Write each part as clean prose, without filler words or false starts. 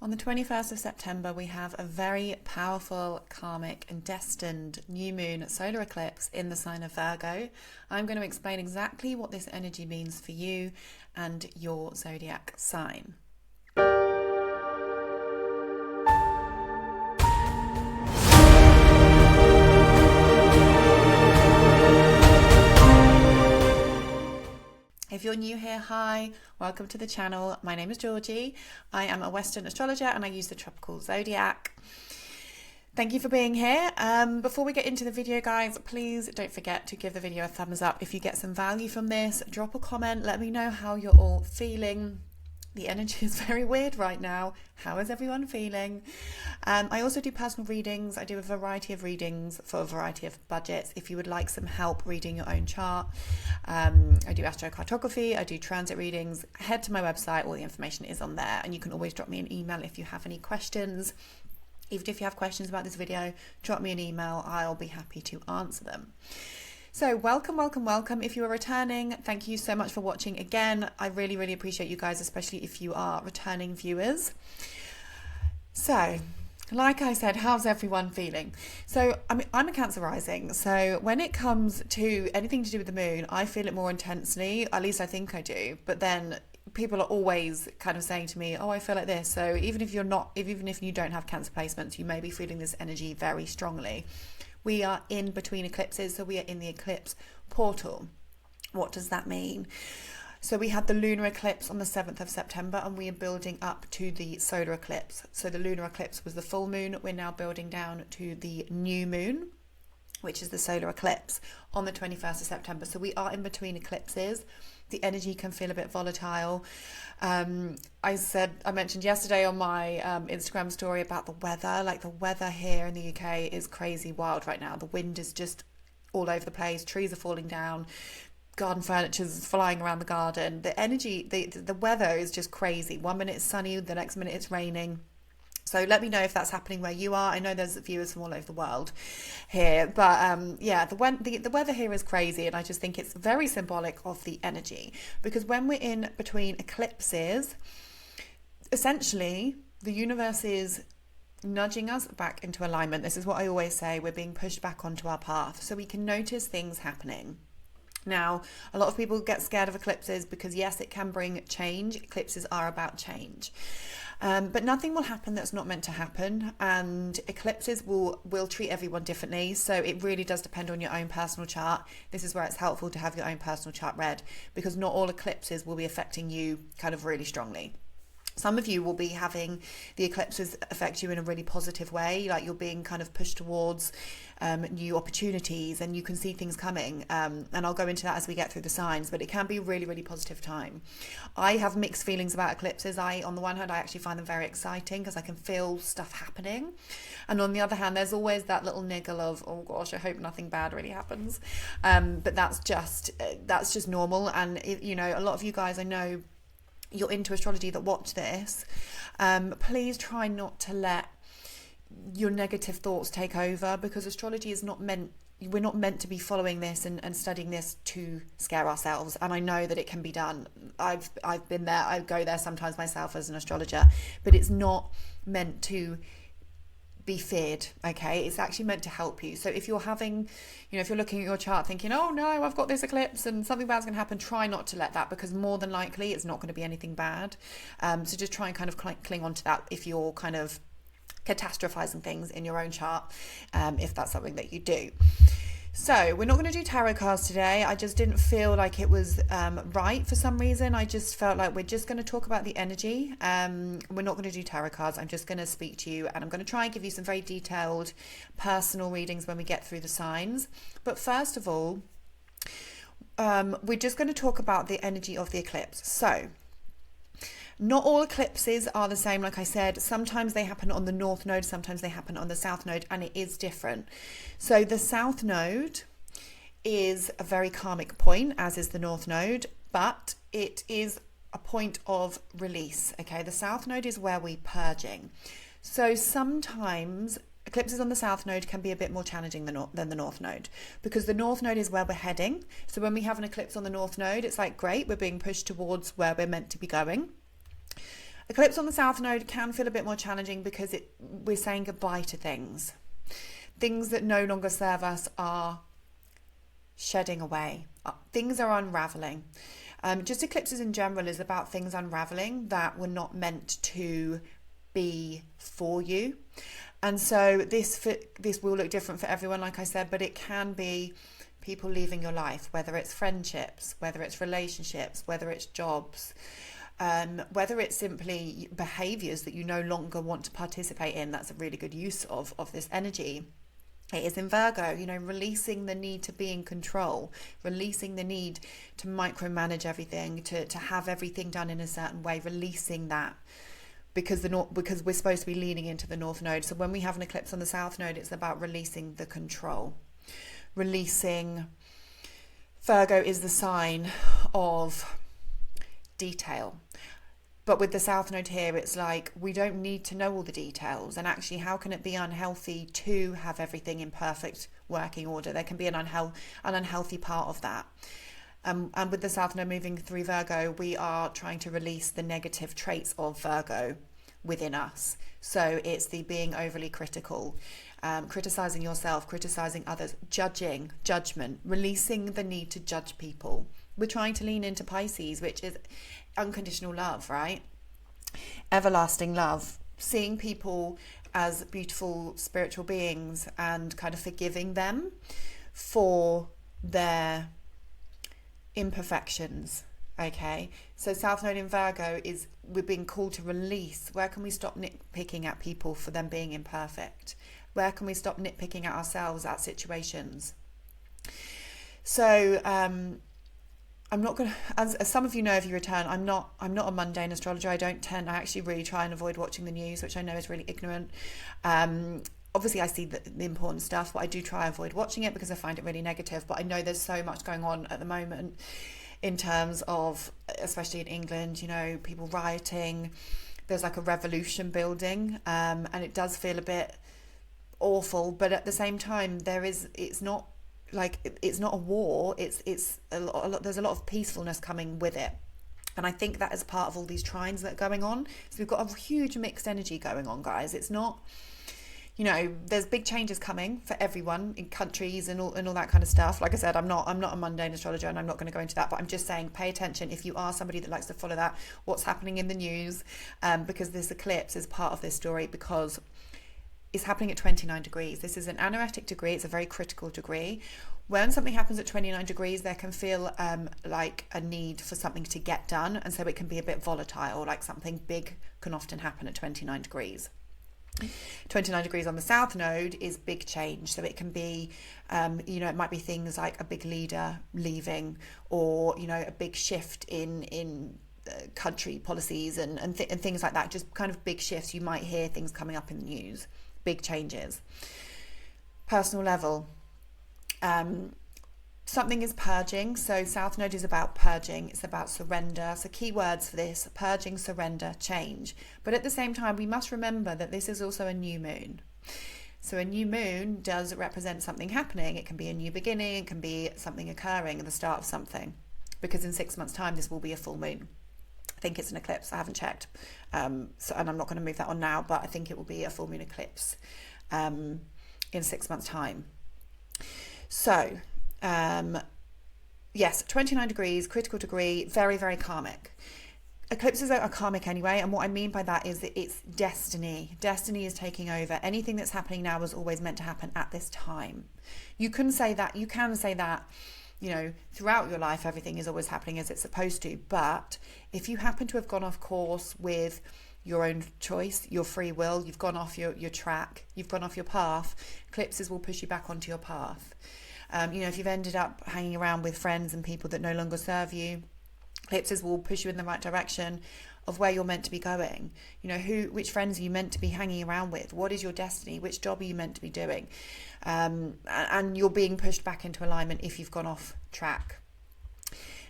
On the 21st of September, we have a very powerful, karmic and destined new moon solar eclipse in the sign of Virgo. I'm going to explain exactly what this energy means for you and your zodiac sign. If you're new here, hi, welcome to the channel. My name is Georgie. I am a Western astrologer and I use the tropical zodiac. Thank you for being here. Before we get into the video, guys, please don't forget to give the video a thumbs up. If you get some value from this, drop a comment. Let me know how you're all feeling. The energy is very weird right now. How is everyone feeling? I also do personal readings. I do a variety of readings for a variety of budgets. If you would like some help reading your own chart, I do astrocartography, I do transit readings. Head to my website, all the information is on there, and you can always drop me an email if you have any questions. Even if you have questions about this video, drop me an email. I'll be happy to answer them. So welcome. If you are returning, thank you so much for watching again. I really appreciate you guys, especially if you are returning viewers. So, like I said, how's everyone feeling? So, I'm a Cancer rising. So when it comes to anything to do with the moon, I feel it more intensely. At least I think I do. But then people are always kind of saying to me, oh, I feel like this. So even if you don't have Cancer placements, you may be feeling this energy very strongly. We are in between eclipses, so we are in the eclipse portal. What does that mean? So we had the lunar eclipse on the 7th of September and we are building up to the solar eclipse. So the lunar eclipse was the full moon. We're now building down to the new moon, which is the solar eclipse on the 21st of September. So we are in between eclipses. The energy can feel a bit volatile. I mentioned yesterday on my Instagram story about the weather. Like, the weather here in the UK is crazy wild right now. The wind is just all over the place. Trees are falling down. Garden furniture is flying around the garden. The energy, the weather is just crazy. 1 minute it's sunny, the next minute it's raining. So let me know if that's happening where you are. I know there's viewers from all over the world here, but yeah, the weather here is crazy, and I just think it's very symbolic of the energy, because when we're in between eclipses, essentially the universe is nudging us back into alignment. This is what I always say, we're being pushed back onto our path so we can notice things happening. Now, a lot of people get scared of eclipses because, yes, it can bring change. Eclipses are about change. But nothing will happen that's not meant to happen, and eclipses will treat everyone differently. So it really does depend on your own personal chart. This is where it's helpful to have your own personal chart read, because not all eclipses will be affecting you kind of really strongly. Some of you will be having the eclipses affect you in a really positive way, like you're being kind of pushed towards new opportunities and you can see things coming. And I'll go into that as we get through the signs, but it can be a really positive time. I have mixed feelings about eclipses. On the one hand, I actually find them very exciting because I can feel stuff happening. And on the other hand, there's always that little niggle of, oh gosh, I hope nothing bad really happens. But that's just normal. And, a lot of you guys, I know, you're into astrology that watch this, please try not to let your negative thoughts take over, because astrology is we're not meant to be following this and studying this to scare ourselves. And I know that it can be done. I've been there. I go there sometimes myself as an astrologer, but it's not meant to be feared. Okay, it's actually meant to help you. So if you're having, if you're looking at your chart thinking, oh no, I've got this eclipse and something bad's going to happen, try not to let that, because more than likely it's not going to be anything bad. So just try and kind of cling on to that if you're kind of catastrophizing things in your own chart, if that's something that you do. So we're not going to do tarot cards today. I just didn't feel like it was right for some reason. I just felt like we're just going to talk about the energy. We're not going to do tarot cards. I'm just going to speak to you, and I'm going to try and give you some very detailed personal readings when we get through the signs. But first of all, we're just going to talk about the energy of the eclipse. So not all eclipses are the same. Like I said, sometimes they happen on the north node, sometimes they happen on the south node, and it is different. So the south node is a very karmic point, as is the north node, but it is a point of release. Okay, the south node is where we're purging. So sometimes eclipses on the south node can be a bit more challenging than the north node, because the north node is where we're heading. So when we have an eclipse on the north node, it's like, great, we're being pushed towards where we're meant to be going. Eclipse on the South Node can feel a bit more challenging because we're saying goodbye to things. Things that no longer serve us are shedding away. Things are unraveling. Just eclipses in general is about things unraveling that were not meant to be for you. And so this will look different for everyone, like I said, but it can be people leaving your life, whether it's friendships, whether it's relationships, whether it's jobs, whether it's simply behaviors that you no longer want to participate in. That's a really good use of this energy. It is in Virgo, you know, releasing the need to be in control, releasing the need to micromanage everything, to have everything done in a certain way, releasing that. Because we're supposed to be leaning into the North Node. So when we have an eclipse on the South Node, it's about releasing the control. Releasing. Virgo is the sign of detail. But with the South Node here, it's like we don't need to know all the details. And actually, how can it be unhealthy to have everything in perfect working order? There can be an unhealthy part of that. And with the South Node moving through Virgo, we are trying to release the negative traits of Virgo within us. So it's the being overly critical, criticizing yourself, criticizing others, judgment, releasing the need to judge people. We're trying to lean into Pisces, which is unconditional love, right? Everlasting love, seeing people as beautiful spiritual beings and kind of forgiving them for their imperfections. Okay, so South Node in Virgo is we're being called to release. Where can we stop nitpicking at people for them being imperfect? Where can we stop nitpicking at ourselves, at situations? So I'm not gonna, as some of you know if you return, I'm not a mundane astrologer. I actually really try and avoid watching the news, which I know is really ignorant. Obviously I see the important stuff, but I do try and avoid watching it because I find it really negative. But I know there's so much going on at the moment in terms of, especially in England, you know, people rioting. There's like a revolution building, and it does feel a bit awful. But at the same time, it's not a war. It's a lot. There's a lot of peacefulness coming with it. And I think that is part of all these trines that are going on. So we've got a huge mixed energy going on, guys. It's not, you know, there's big changes coming for everyone in countries and all that kind of stuff. Like I said, I'm not a mundane astrologer, and I'm not going to go into that, but I'm just saying, pay attention if you are somebody that likes to follow that, what's happening in the news, because this eclipse is part of this story, because it's happening at 29 degrees. This is an anaretic degree. It's a very critical degree. When something happens at 29 degrees, there can feel like a need for something to get done. And so it can be a bit volatile, like something big can often happen at 29 degrees. 29 degrees on the South Node is big change. So it can be, you know, it might be things like a big leader leaving, or, you know, a big shift in country policies and things like that. Just kind of big shifts. You might hear things coming up in the news. Big changes. Personal level. Something is purging. So South Node is about purging. It's about surrender. So key words for this: purging, surrender, change. But at the same time, we must remember that this is also a new moon. So a new moon does represent something happening. It can be a new beginning. It can be something occurring at the start of something. Because in 6 months' time, this will be a full moon. I think it's an eclipse. I haven't checked. And I'm not going to move that on now, but I think it will be a full moon eclipse in 6 months' time. So, yes, 29 degrees, critical degree, very, very karmic. Eclipses are karmic anyway, and what I mean by that is that it's destiny. Destiny is taking over. Anything that's happening now was always meant to happen at this time. You can say that, you know, throughout your life, everything is always happening as it's supposed to. But if you happen to have gone off course with your own choice, your free will, you've gone off your track, you've gone off your path, eclipses will push you back onto your path. You know, if you've ended up hanging around with friends and people that no longer serve you, eclipses will push you in the right direction of where you're meant to be going. You know, which friends are you meant to be hanging around with? What is your destiny? Which job are you meant to be doing? And you're being pushed back into alignment if you've gone off track.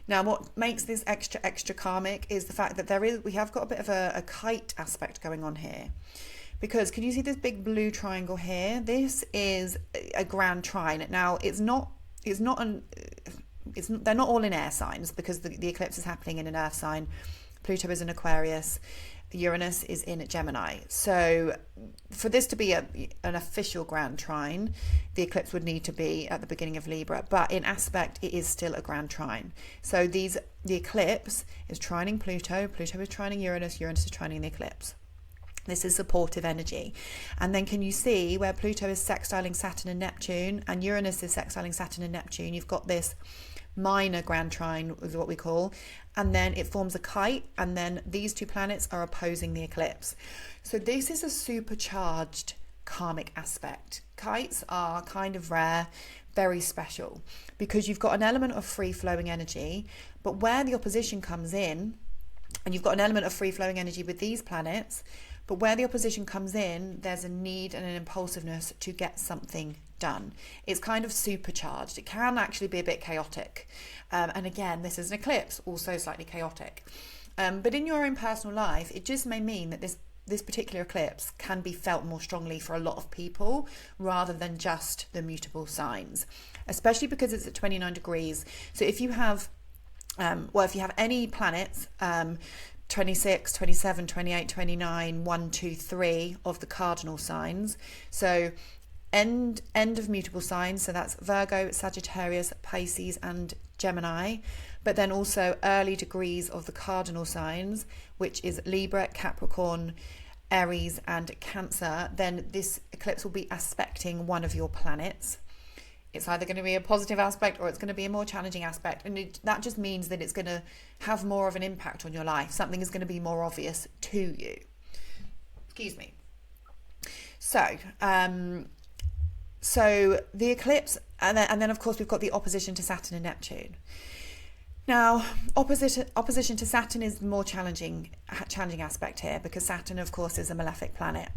Now, what makes this extra karmic is the fact that we have got a bit of a kite aspect going on here. Because can you see this big blue triangle here? This is a grand trine. Now, they're not all in air signs, because the eclipse is happening in an earth sign. Pluto is in Aquarius. Uranus is in Gemini. So for this to be an official grand trine, the eclipse would need to be at the beginning of Libra, but in aspect it is still a grand trine. So the eclipse is trining Pluto, Pluto is trining Uranus, Uranus is trining the eclipse. This is supportive energy. And then can you see where Pluto is sextiling Saturn and Neptune and Uranus is sextiling Saturn and Neptune? You've got this minor grand trine is what we call, and then it forms a kite, and then these two planets are opposing the eclipse. So this is a supercharged karmic aspect. Kites are kind of rare, very special, because you've got an element of free-flowing energy, but where the opposition comes in, and you've got an element of free-flowing energy with these planets, but where the opposition comes in, there's a need and an impulsiveness to get something done. It's kind of supercharged. It can actually be a bit chaotic. And again, this is an eclipse, also slightly chaotic. But in your own personal life, it just may mean that this particular eclipse can be felt more strongly for a lot of people rather than just the mutable signs, especially because it's at 29 degrees. So if you have, if you have any planets, 26, 27, 28, 29, 1, 2, 3 of the cardinal signs. So end of mutable signs. So that's Virgo, Sagittarius, Pisces and Gemini. But then also early degrees of the cardinal signs, which is Libra, Capricorn, Aries and Cancer. Then this eclipse will be aspecting one of your planets. It's either going to be a positive aspect or it's going to be a more challenging aspect. And that just means that it's going to have more of an impact on your life. Something is going to be more obvious to you. Excuse me. So the eclipse, and then of course we've got the opposition to Saturn and Neptune. Now, opposition to Saturn is the more challenging aspect here, because Saturn, of course, is a malefic planet.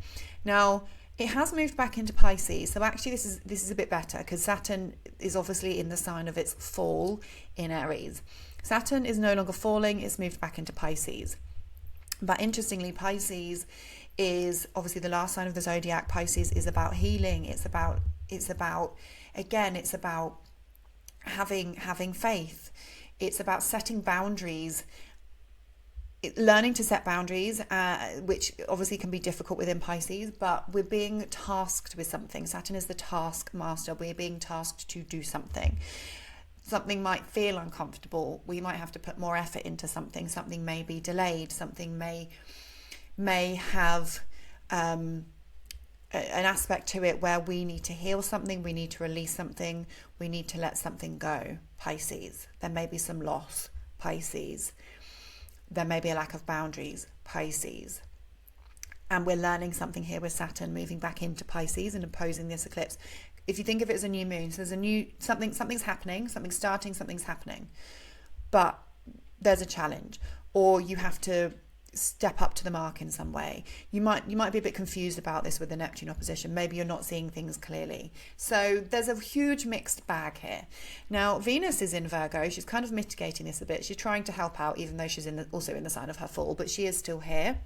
Now, it has moved back into Pisces, so actually this is a bit better, because Saturn is obviously in the sign of its fall in Aries. Saturn is no longer falling; it's moved back into Pisces. But interestingly, Pisces is obviously the last sign of the zodiac. Pisces is about healing. It's about having faith. It's about setting boundaries, learning to set boundaries, which obviously can be difficult within Pisces, but we're being tasked with something. Saturn is the task master. We're being tasked to do something. Something might feel uncomfortable. We might have to put more effort into something. Something may be delayed. Something may have an aspect to it where we need to heal something, we need to release something, we need to let something go. Pisces. There may be some loss. Pisces. There may be a lack of boundaries. Pisces. And we're learning something here with Saturn moving back into Pisces and opposing this eclipse. If you think of it as a new moon, so there's a new something's happening, something's starting, something's happening, but there's a challenge, or you have to step up to the mark in some way. You might be a bit confused about this with the Neptune opposition. Maybe you're not seeing things clearly. So there's a huge mixed bag here. Now Venus is in Virgo. She's kind of mitigating this a bit. She's trying to help out, even though she's also in the sign of her fall, but she is still here.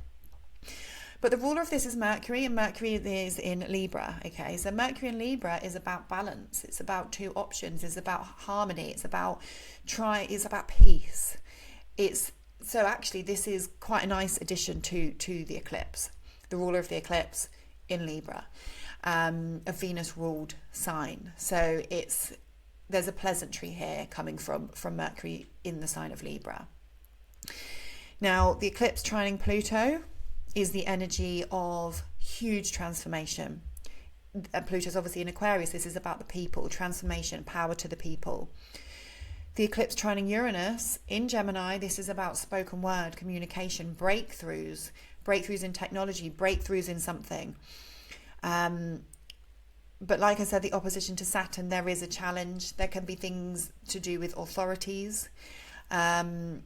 But the ruler of this is Mercury, and Mercury is in Libra. Okay, so Mercury in Libra is about balance. It's about two options. It's about harmony. It's about peace. So actually, this is quite a nice addition to the eclipse. The ruler of the eclipse in Libra, a Venus-ruled sign. So there's a pleasantry here coming from Mercury in the sign of Libra. Now, the eclipse trining Pluto is the energy of huge transformation. Pluto's obviously in Aquarius. This is about the people, transformation, power to the people. The eclipse trining Uranus in Gemini, this is about spoken word, communication, breakthroughs in technology, breakthroughs in something. But like I said, the opposition to Saturn, there is a challenge. There can be things to do with authorities. So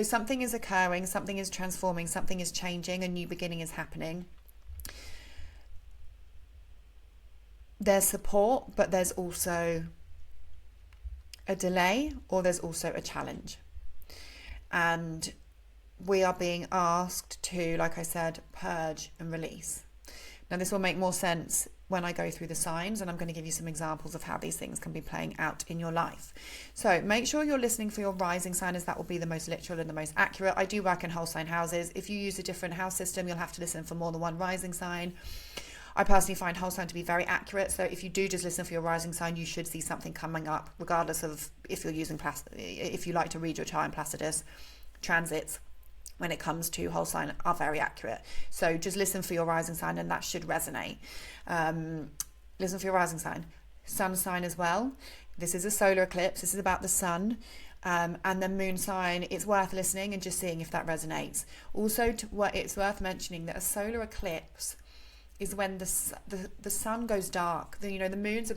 something is occurring, something is transforming, something is changing, a new beginning is happening. There's support, but there's also a delay, or there's also a challenge. And we are being asked to, like I said, purge and release. Now, this will make more sense when I go through the signs, and I'm going to give you some examples of how these things can be playing out in your life. So make sure you're listening for your rising sign, as that will be the most literal and the most accurate. I do work in whole sign houses. If you use a different house system, you'll have to listen for more than one rising sign. I personally find whole sign to be very accurate. So if you do just listen for your rising sign, you should see something coming up, regardless of if you're using if you like to read your chart in Placidus. Transits, when it comes to whole sign, are very accurate. So just listen for your rising sign, and that should resonate. Listen for your rising sign. Sun sign as well. This is a solar eclipse. This is about the sun. And then moon sign, it's worth listening and just seeing if that resonates. Also, it's worth mentioning that a solar eclipse is when the sun goes dark. The moon's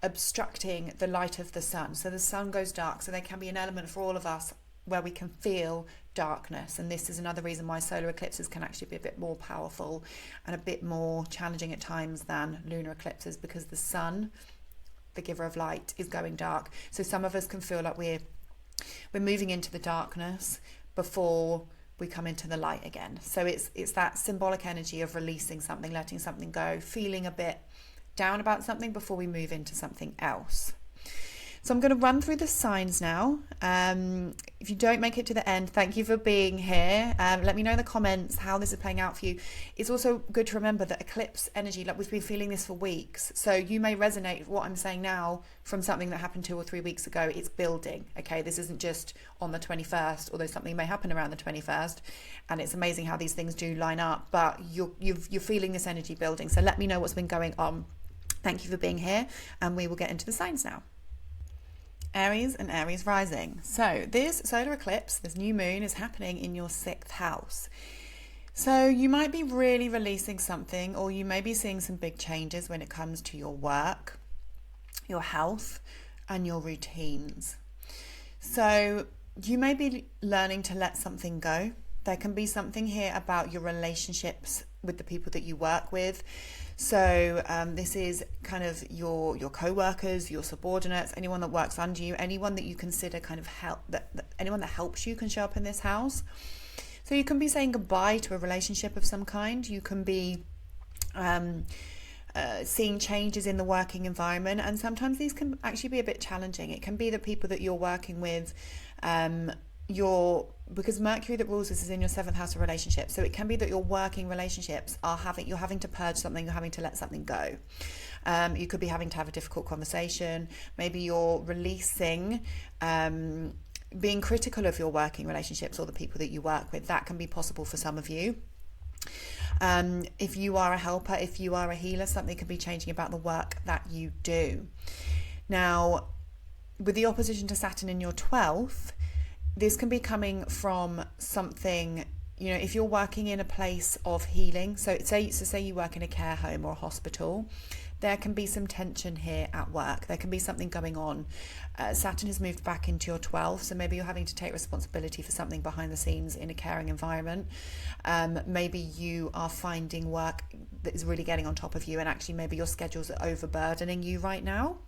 obstructing the light of the sun. So the sun goes dark. So there can be an element for all of us where we can feel darkness. And this is another reason why solar eclipses can actually be a bit more powerful and a bit more challenging at times than lunar eclipses, because the sun, the giver of light, is going dark. So some of us can feel like we're moving into the darkness before we come into the light again. So it's that symbolic energy of releasing something, letting something go, feeling a bit down about something before we move into something else. So I'm going to run through the signs now. If you don't make it to the end, thank you for being here. Let me know in the comments how this is playing out for you. It's also good to remember that eclipse energy, like we've been feeling this for weeks. So you may resonate with what I'm saying now from something that happened 2 or 3 weeks ago. It's building. Okay, this isn't just on the 21st, although something may happen around the 21st. And it's amazing how these things do line up. But you're feeling this energy building. So let me know what's been going on. Thank you for being here, and we will get into the signs now. Aries and Aries rising. So this solar eclipse, this new moon, is happening in your 6th house. So you might be really releasing something, or you may be seeing some big changes when it comes to your work, your health, and your routines. So you may be learning to let something go. There can be something here about your relationships with the people that you work with. So this is kind of your co-workers, your subordinates, anyone that works under you, anyone that you consider kind of anyone that helps you can show up in this house. So you can be saying goodbye to a relationship of some kind. You can be seeing changes in the working environment, and sometimes these can actually be a bit challenging. It can be that people that you're working with, because Mercury that rules this is in your 7th house of relationships. So it can be that your working relationships you're having to purge something, you're having to let something go. You could be having to have a difficult conversation. Maybe you're releasing, being critical of your working relationships or the people that you work with. That can be possible for some of you. If you are a helper, if you are a healer, something could be changing about the work that you do. Now, with the opposition to Saturn in your 12th, this can be coming from something, if you're working in a place of healing. So say you work in a care home or a hospital, there can be some tension here at work. There can be something going on. Saturn has moved back into your 12th, so maybe you're having to take responsibility for something behind the scenes in a caring environment. Maybe you are finding work that is really getting on top of you, and actually maybe your schedules are overburdening you right now.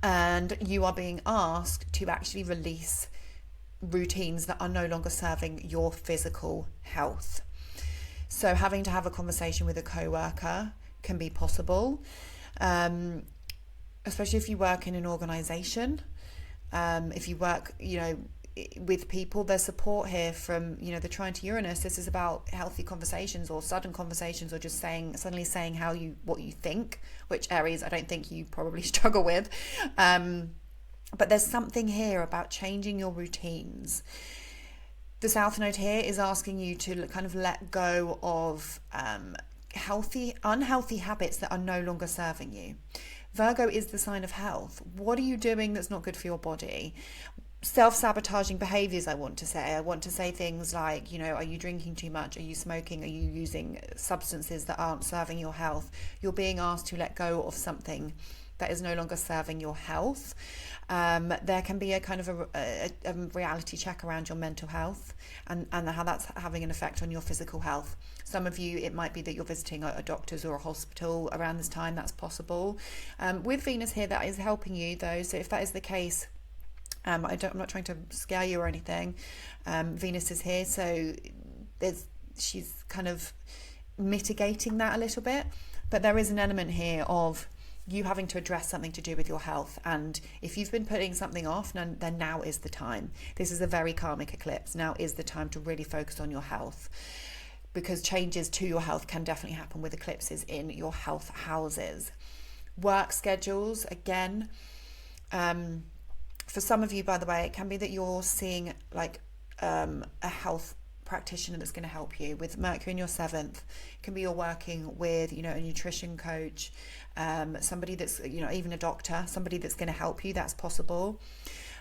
And you are being asked to actually release routines that are no longer serving your physical health. So having to have a conversation with a co-worker can be possible, especially if you work in an organization. If you work, with people, there's support here from, the trine to Uranus. This is about healthy conversations or sudden conversations, or just suddenly saying what you think, which Aries, I don't think you probably struggle with. But there's something here about changing your routines. The South Node here is asking you to kind of let go of unhealthy habits that are no longer serving you. Virgo is the sign of health. What are you doing that's not good for your body? Self-sabotaging behaviors, I want to say things like, are you drinking too much? Are you smoking? Are you using substances that aren't serving your health? You're being asked to let go of something that is no longer serving your health. There can be a kind of a reality check around your mental health and how that's having an effect on your physical health. Some of you, it might be that you're visiting a doctor's or a hospital around this time. That's possible. With Venus here, that is helping you though. So if that is the case, I'm not trying to scare you or anything. Venus is here, so she's kind of mitigating that a little bit, but there is an element here of you having to address something to do with your health. And if you've been putting something off, then now is the time. This is a very karmic eclipse. Now is the time to really focus on your health, because changes to your health can definitely happen with eclipses in your health houses. Work schedules, again, for some of you, by the way, it can be that you're seeing like a health practitioner that's going to help you. With Mercury in your 7th, it can be you're working with, you know, a nutrition coach, somebody that's, you know, even a doctor, somebody that's going to help you. That's possible.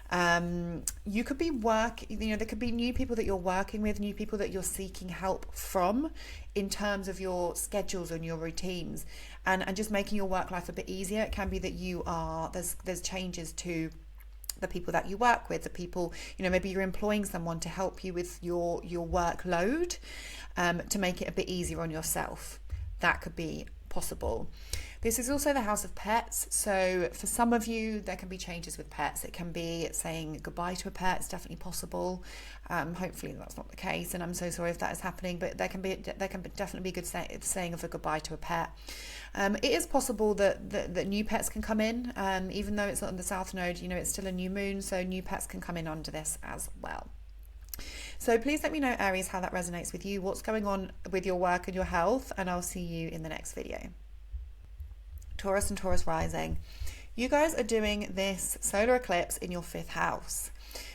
You could be there could be new people that you're working with, new people that you're seeking help from in terms of your schedules and your routines, and just making your work life a bit easier. It can be that there's changes to the people that you work with, the people, you know, maybe you're employing someone to help you with your workload, to make it a bit easier on yourself. That could be possible. This is also the house of pets. So for some of you, there can be changes with pets. It can be saying goodbye to a pet. It's definitely possible. Hopefully that's not the case, and I'm so sorry if that is happening, but there can definitely be good saying of a goodbye to a pet. It is possible that new pets can come in, even though it's not in the South Node, you know, it's still a new moon, so new pets can come in under this as well. So please let me know, Aries, how that resonates with you, what's going on with your work and your health, and I'll see you in the next video. Taurus and Taurus rising. You guys are doing this solar eclipse in your 5th house.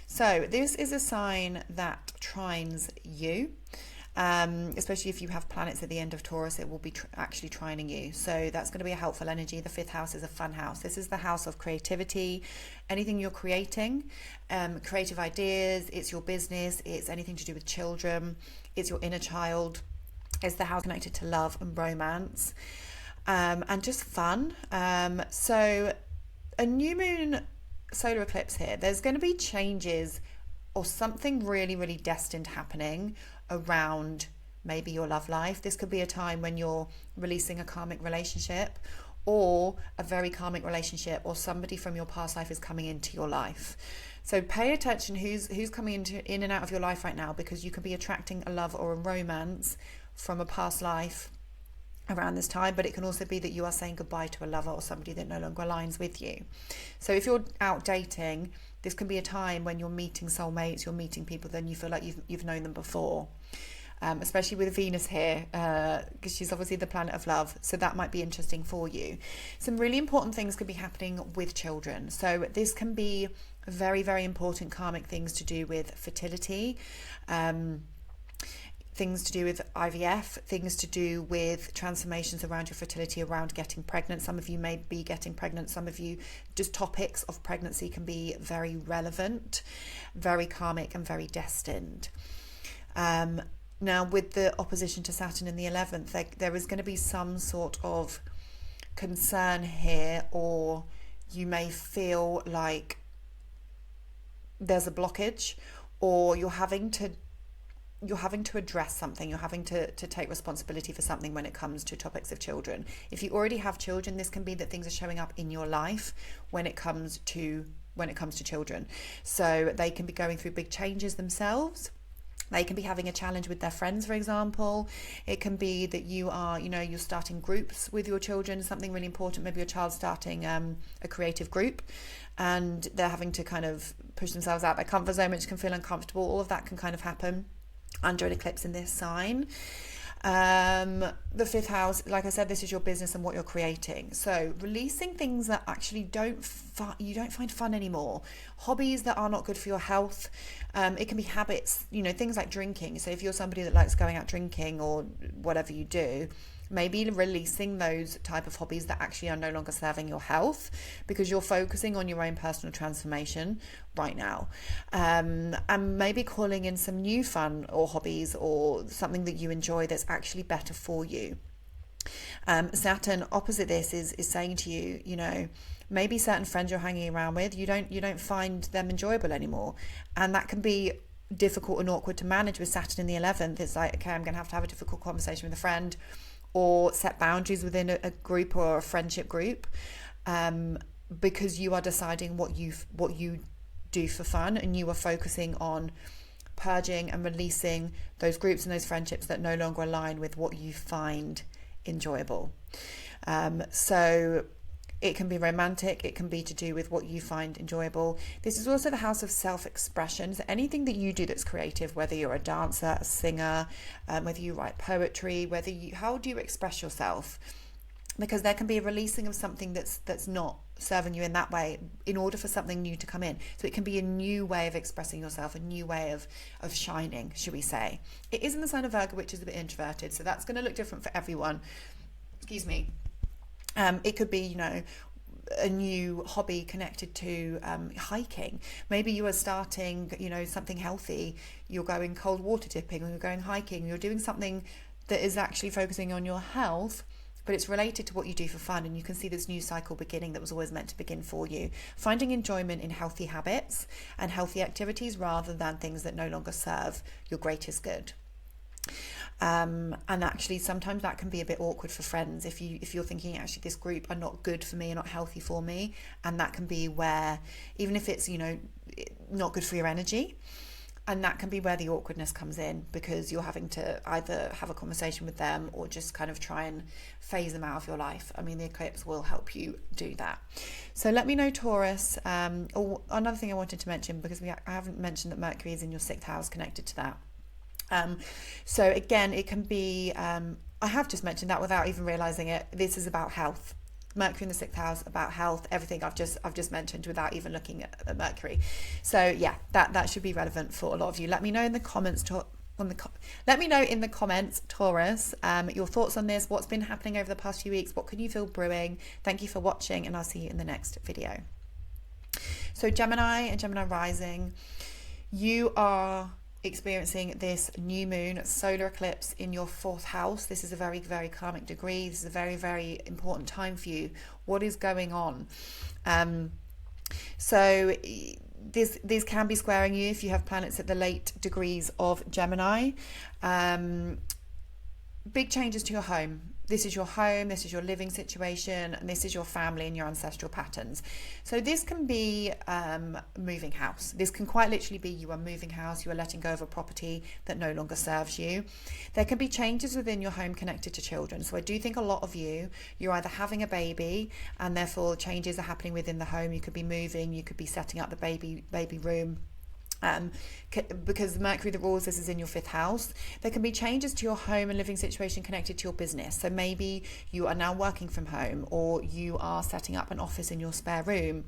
So this is a sign that trines you, especially if you have planets at the end of Taurus, it will be actually trining you. So that's going to be a helpful energy. The 5th house is a fun house. This is the house of creativity, anything you're creating, creative ideas, it's your business, it's anything to do with children, it's your inner child, it's the house connected to love and romance. And just fun. So a new moon solar eclipse here, there's going to be changes or something really, really destined happening around maybe your love life. This could be a time when you're releasing a karmic relationship, or a very karmic relationship, or somebody from your past life is coming into your life. So pay attention who's coming in and out of your life right now, because you could be attracting a love or a romance from a past life around this time, but it can also be that you are saying goodbye to a lover or somebody that no longer aligns with you. So if you're out dating, this can be a time when you're meeting soulmates, you're meeting people then you feel like you've known them before, especially with Venus here, because she's obviously the planet of love, so that might be interesting for you. Some really important things could be happening with children. So this can be very, very important karmic things to do with fertility, things to do with IVF, things to do with transformations around your fertility, around getting pregnant. Some of you may be getting pregnant. Some of you, just topics of pregnancy can be very relevant, very karmic and very destined. Now with the opposition to Saturn in the 11th, there is going to be some sort of concern here, or you may feel like there's a blockage, or you're having to address something, you're having to take responsibility for something when it comes to topics of children. If you already have children, this can be that things are showing up in your life when it comes to children. So they can be going through big changes themselves. They can be having a challenge with their friends, for example. It can be that you are, you're starting groups with your children, something really important. Maybe your child's starting a creative group and they're having to kind of push themselves out their comfort zone, which can feel uncomfortable. All of that can kind of happen under an eclipse in this sign. The 5th house, like I said, this is your business and what you're creating. So releasing things that actually you don't find fun anymore, hobbies that are not good for your health. It can be habits, things like drinking. So if you're somebody that likes going out drinking or whatever you do, maybe releasing those type of hobbies that actually are no longer serving your health, because you're focusing on your own personal transformation right now. And maybe calling in some new fun or hobbies or something that you enjoy that's actually better for you. Saturn opposite this is saying to you, maybe certain friends you're hanging around with, you don't find them enjoyable anymore. And that can be difficult and awkward to manage with Saturn in the 11th. It's like, okay, I'm going to have a difficult conversation with a friend, or set boundaries within a group or a friendship group, because you are deciding what you do for fun, and you are focusing on purging and releasing those groups and those friendships that no longer align with what you find enjoyable. So it can be romantic, it can be to do with what you find enjoyable. This is also the house of self-expression. So anything that you do that's creative, whether you're a dancer, a singer, whether you write poetry, how do you express yourself? Because there can be a releasing of something that's not serving you in that way in order for something new to come in. So it can be a new way of expressing yourself, a new way of shining, should we say. It is in the sign of Virgo, which is a bit introverted, so that's going to look different for everyone. Excuse me. It could be, you know, a new hobby connected to hiking. Maybe you are starting, you know, something healthy. You're going cold water dipping, or you're going hiking. You're doing something that is actually focusing on your health, but it's related to what you do for fun, and you can see this new cycle beginning that was always meant to begin for you. Finding enjoyment in healthy habits and healthy activities rather than things that no longer serve your greatest good. And actually sometimes that can be a bit awkward for friends if you're thinking, actually this group are not good for me, are not healthy for me, and that can be where, even if it's, you know, not good for your energy, and that can be where the awkwardness comes in, because you're having to either have a conversation with them or just kind of try and phase them out of your life. I mean, the eclipse will help you do that. So let me know, Taurus. Another thing I wanted to mention, because I haven't mentioned that Mercury is in your 6th house connected to that. So again, it can be, I have just mentioned that without even realizing it. This is about health. Mercury in the 6th house, about health, everything I've just mentioned without even looking at Mercury. So yeah, that should be relevant for a lot of you. Let me know in the comments, let me know in the comments, Taurus, your thoughts on this, what's been happening over the past few weeks, what can you feel brewing? Thank you for watching, and I'll see you in the next video. So Gemini and Gemini rising, you are experiencing this new moon solar eclipse in your 4th house. This is a very, very karmic degree. This is a very, very important time for you. What is going on? So these can be squaring you if you have planets at the late degrees of Gemini. Big changes to your home. This is your home, this is your living situation, and this is your family and your ancestral patterns. So this can be moving house. This can quite literally be you are moving house, you are letting go of a property that no longer serves you. There can be changes within your home connected to children. So I do think a lot of you're either having a baby and therefore changes are happening within the home. You could be moving, you could be setting up the baby room. Because Mercury that rules this is in your 5th house. There can be changes to your home and living situation connected to your business. So maybe you are now working from home, or you are setting up an office in your spare room.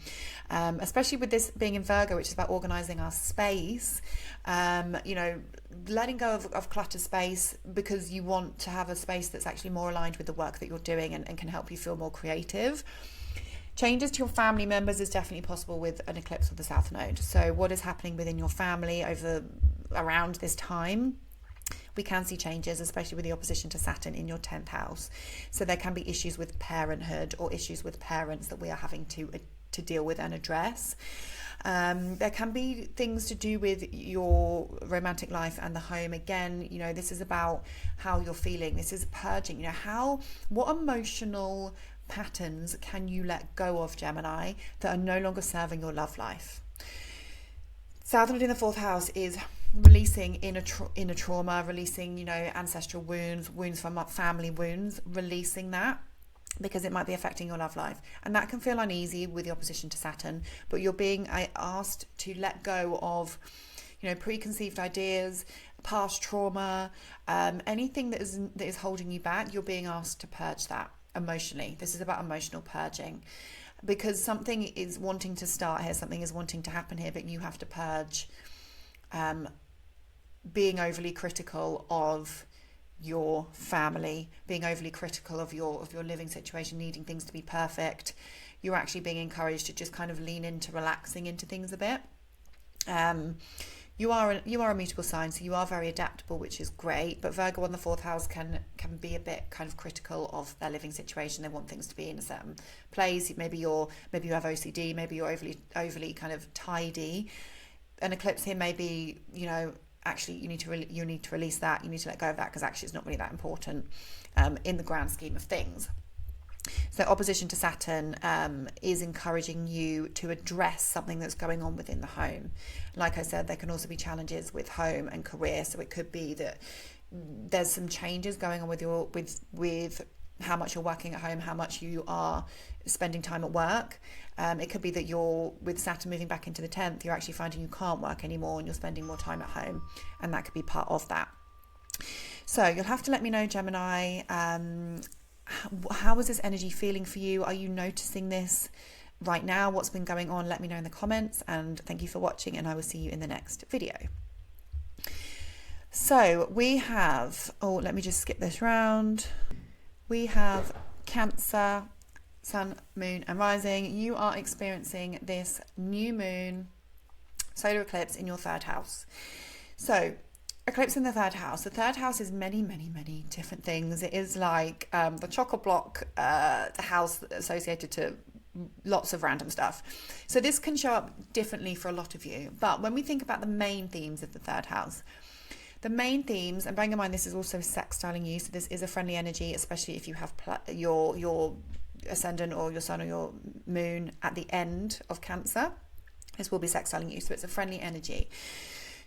Especially with this being in Virgo, which is about organizing our space, you know, letting go of cluttered space, because you want to have a space that's actually more aligned with the work that you're doing and can help you feel more creative. Changes to your family members is definitely possible with an eclipse of the South Node. So what is happening within your family around this time? We can see changes, especially with the opposition to Saturn in your 10th house. So there can be issues with parenthood or issues with parents that we are having to deal with and address. There can be things to do with your romantic life and the home. Again, you know, this is about how you're feeling. This is purging, you know, what emotional patterns can you let go of, Gemini, that are no longer serving your love life. South Node in the 4th house is releasing inner trauma, releasing, you know, ancestral wounds from family wounds, releasing that, because it might be affecting your love life, and that can feel uneasy with the opposition to Saturn. But you're being asked to let go of, you know, preconceived ideas, past trauma, anything that is holding you back. You're being asked to purge that emotionally. This is about emotional purging, because something is wanting to start here, something is wanting to happen here, but you have to purge being overly critical of your family, being overly critical of your living situation, needing things to be perfect. You're actually being encouraged to just kind of lean into relaxing into things a bit. You are a mutable sign, so you are very adaptable, which is great. But Virgo on the 4th house can be a bit kind of critical of their living situation. They want things to be in a certain place. Maybe you have OCD. Maybe you're overly kind of tidy. An eclipse here may be, you know, actually you need to release that. You need to let go of that, because actually it's not really that important in the grand scheme of things. So opposition to Saturn is encouraging you to address something that's going on within the home. Like I said, there can also be challenges with home and career. So it could be that there's some changes going on with your with how much you're working at home, how much you are spending time at work. It could be that you're, with Saturn moving back into the 10th, you're actually finding you can't work anymore and you're spending more time at home, and that could be part of that. So you'll have to let me know, Gemini, how is this energy feeling for you? Are you noticing this right now? What's been going on? Let me know in the comments, and thank you for watching, and I will see you in the next video. So we have, let me just skip this round. We have Cancer, Sun, Moon and Rising. You are experiencing this new moon solar eclipse in your 3rd house. So eclipse in the 3rd house. The 3rd house is many, many, many different things. It is like the chock-a-block house associated to lots of random stuff. So this can show up differently for a lot of you. But when we think about the main themes of the 3rd house, the main themes, and bearing in mind this is also sextiling you, so this is a friendly energy, especially if you have your ascendant or your sun or your moon at the end of Cancer. This will be sextiling you, so it's a friendly energy.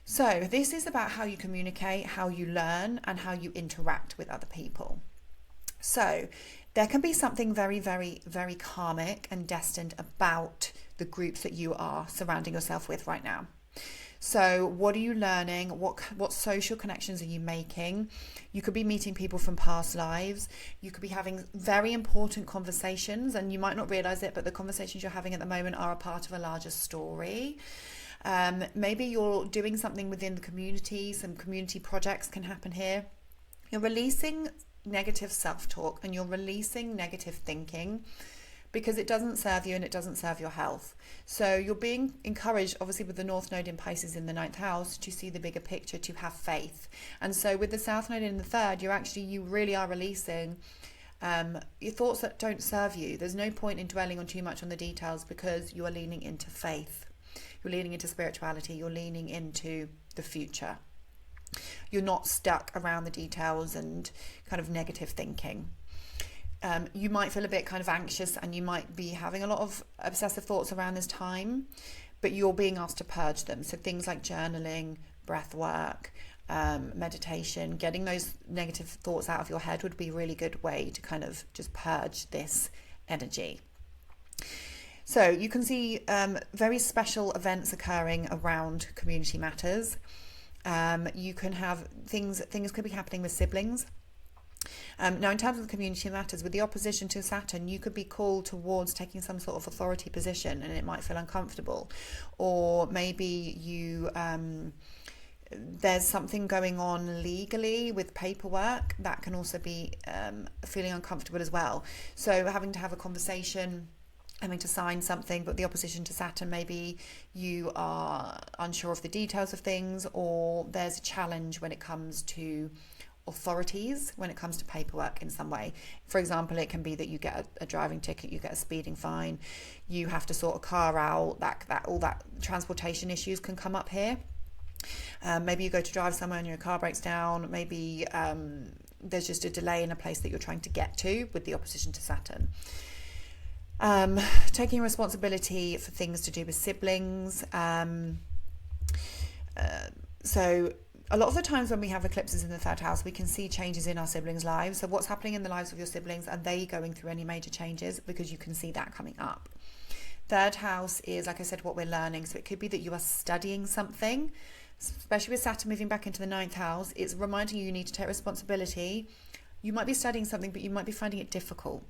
So this is about how you communicate, how you learn, and how you interact with other people. So there can be something very, very, very karmic and destined about the groups that you are surrounding yourself with right now. So what are you learning? What social connections are you making? You could be meeting people from past lives. You could be having very important conversations, and you might not realize it, but the conversations you're having at the moment are a part of a larger story. Maybe you're doing something within the community. Some community projects can happen here. You're releasing negative self-talk and you're releasing negative thinking, because it doesn't serve you and it doesn't serve your health. So you're being encouraged, obviously with the North Node in Pisces in the 9th house, to see the bigger picture, to have faith. And so with the South Node in the 3rd, you really are releasing your thoughts that don't serve you. There's no point in dwelling on too much on the details, because you are leaning into faith. You're leaning into spirituality. You're leaning into the future. You're not stuck around the details and kind of negative thinking. You might feel a bit kind of anxious, and you might be having a lot of obsessive thoughts around this time, but you're being asked to purge them. So things like journaling, breath work, meditation, getting those negative thoughts out of your head would be a really good way to kind of just purge this energy. So you can see very special events occurring around community matters. You can have things could be happening with siblings. Now, in terms of the community matters, with the opposition to Saturn, you could be called towards taking some sort of authority position, and it might feel uncomfortable. Or maybe there's something going on legally with paperwork that can also be feeling uncomfortable as well. So having to have a conversation, having to sign something, but the opposition to Saturn, maybe you are unsure of the details of things, or there's a challenge when it comes to authorities, when it comes to paperwork in some way. For example, it can be that you get a driving ticket, you get a speeding fine, you have to sort a car out, all that transportation issues can come up here. Maybe you go to drive somewhere and your car breaks down. Maybe there's just a delay in a place that you're trying to get to with the opposition to Saturn. Taking responsibility for things to do with siblings. So a lot of the times when we have eclipses in the 3rd house, we can see changes in our siblings' lives. So what's happening in the lives of your siblings? Are they going through any major changes? Because you can see that coming up. 3rd house is, like I said, what we're learning. So it could be that you are studying something, especially with Saturn moving back into the 9th house. It's reminding you need to take responsibility. You might be studying something, but you might be finding it difficult.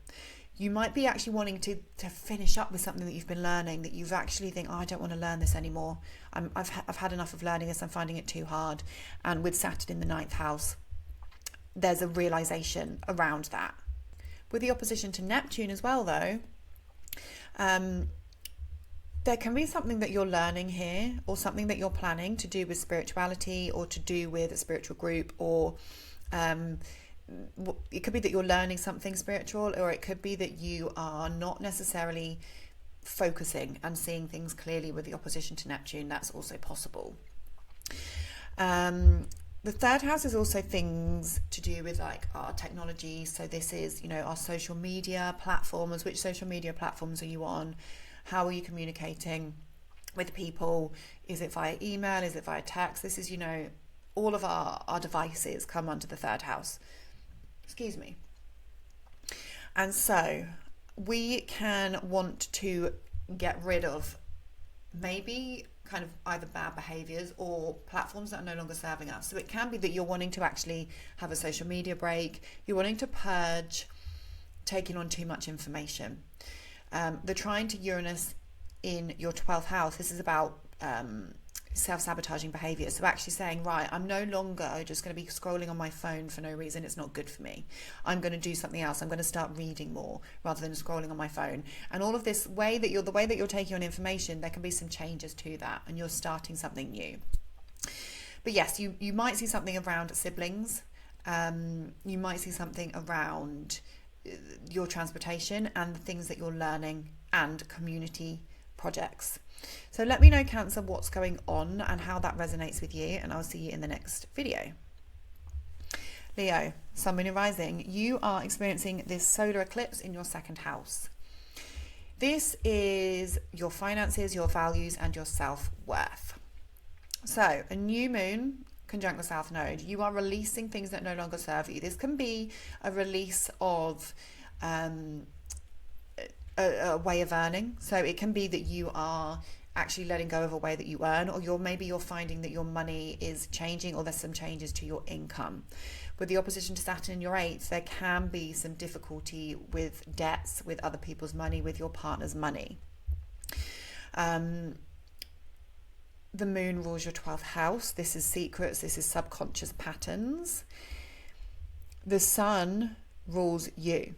You might be actually wanting to finish up with something that you've been learning, that you've actually think, I don't want to learn this anymore. I've had enough of learning this. I'm finding it too hard. And with Saturn in the 9th house, there's a realization around that. With the opposition to Neptune as well, though, there can be something that you're learning here, or something that you're planning to do with spirituality, or to do with a spiritual group, or it could be that you're learning something spiritual, or it could be that you are not necessarily focusing and seeing things clearly with the opposition to Neptune. That's also possible. The The third house is also things to do with like our technology. So this is, you know, our social media platforms. Which social media platforms are you on? How are you communicating with people? Is it via email? Is it via text? This is, you know, all of our devices come under the third house. Excuse me. And so we can want to get rid of maybe kind of either bad behaviors or platforms that are no longer serving us. So it can be that you're wanting to actually have a social media break, you're wanting to purge taking on too much information. The trine to Uranus in your 12th house, this is about self-sabotaging behavior. So actually saying, right, I'm no longer just going to be scrolling on my phone for no reason. It's not good for me. I'm going to do something else. I'm going to start reading more rather than scrolling on my phone. And all of this the way that you're taking on information, there can be some changes to that, and you're starting something new. But yes, you might see something around siblings. You might see something around your transportation and the things that you're learning and community projects. So let me know, Cancer, what's going on and how that resonates with you, and I'll see you in the next video. Leo, Sun, Moon and Rising, you are experiencing this solar eclipse in your second house. This is your finances, your values and your self-worth. So a new moon conjunct the South Node, you are releasing things that no longer serve you. This can be a release of a way of earning. So it can be that you are actually letting go of a way that you earn, or maybe you're finding that your money is changing, or there's some changes to your income. With the opposition to Saturn in your 8th, there can be some difficulty with debts, with other people's money, with your partner's money. The moon rules your 12th house. This is secrets. This is subconscious patterns. The sun rules you.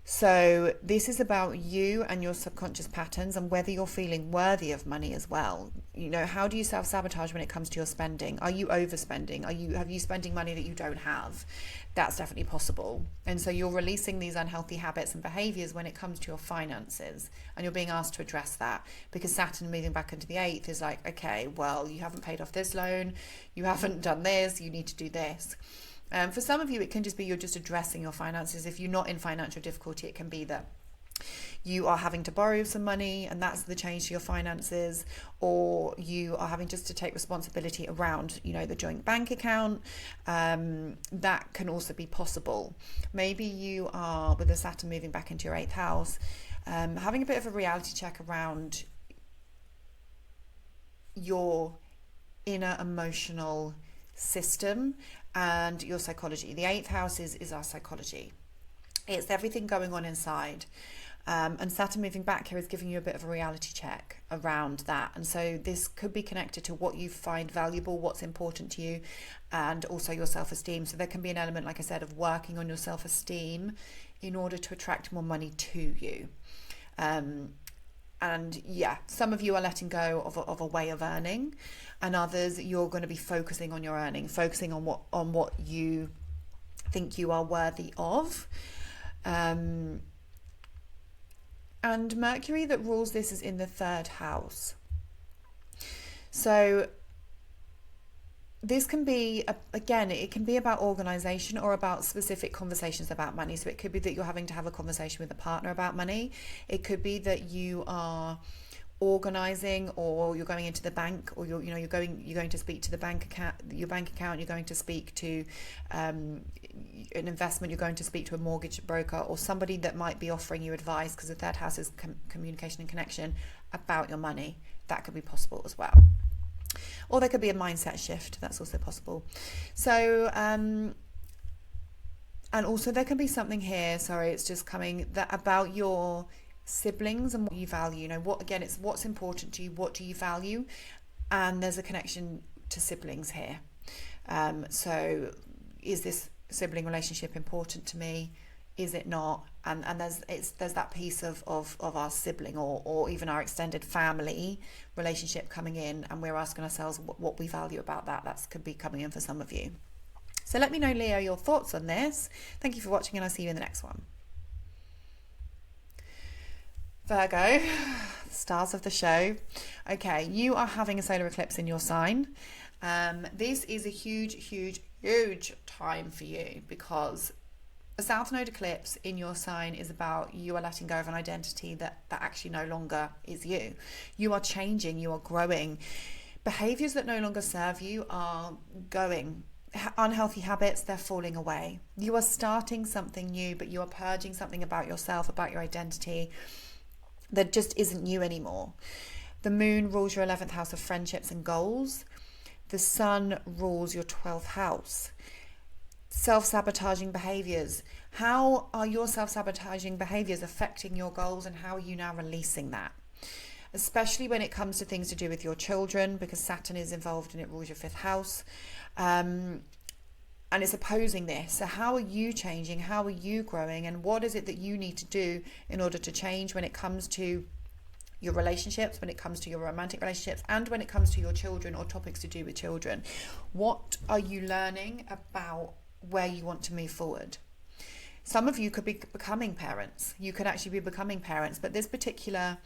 So this is about you and your subconscious patterns, and whether you're feeling worthy of money as well. You know, how do you self-sabotage when it comes to your spending? Are you overspending? Have you spending money that you don't have? That's definitely possible. And so you're releasing these unhealthy habits and behaviors when it comes to your finances, and you're being asked to address that, because Saturn moving back into the 8th is like, okay, well, you haven't paid off this loan, you haven't done this, you need to do this. For some of you, it can just be you're just addressing your finances. If you're not in financial difficulty, it can be that you are having to borrow some money, and that's the change to your finances, or you are having just to take responsibility around, you know, the joint bank account. That can also be possible. Maybe you are, with the Saturn moving back into your 8th house, having a bit of a reality check around your inner emotional system and your psychology. The 8th house is our psychology. It's everything going on inside. And Saturn moving back here is giving you a bit of a reality check around that. And so this could be connected to what you find valuable, what's important to you, and also your self-esteem. So there can be an element, like I said, of working on your self-esteem in order to attract more money to you. And yeah, some of you are letting go of a way of earning, and others you're going to be focusing on your earning, focusing on what you think you are worthy of. And Mercury that rules this is in the 3rd house. So this can be, again, it can be about organization or about specific conversations about money. So it could be that you're having to have a conversation with a partner about money. It could be that you are organizing, or you're going into the bank, or you're going to speak to the bank account, your bank account. You're going to speak to an investment. You're going to speak to a mortgage broker, or somebody that might be offering you advice, because the 3rd house is communication and connection about your money. That could be possible as well. Or there could be a mindset shift. That's also possible. So, and also there can be something here, sorry, it's just coming, that about your siblings and what you value. You know, what, again, it's what's important to you, what do you value? And there's a connection to siblings here. So is this sibling relationship important to me? Is it not? And there's that piece of our sibling or even our extended family relationship coming in, and we're asking ourselves what we value about that. That could be coming in for some of you. So let me know, Leo, your thoughts on this. Thank you for watching, and I'll see you in the next one. Virgo, stars of the show. Okay, you are having a solar eclipse in your sign. This is a huge time for you, because a South Node eclipse in your sign is about you are letting go of an identity that actually no longer is you. You are changing, you are growing. Behaviors that no longer serve you are going. Unhealthy habits, they're falling away. You are starting something new, but you are purging something about yourself, about your identity, that just isn't you anymore. The moon rules your 11th house of friendships and goals. The sun rules your 12th house. Self-sabotaging behaviors. How are your self-sabotaging behaviors affecting your goals, and how are you now releasing that? Especially when it comes to things to do with your children, because Saturn is involved and it rules your 5th house. And it's opposing this. So how are you changing? How are you growing? And what is it that you need to do in order to change when it comes to your relationships, when it comes to your romantic relationships, and when it comes to your children or topics to do with children? What are you learning about where you want to move forward? Some of you could be becoming parents. You could actually be becoming parents, but this particular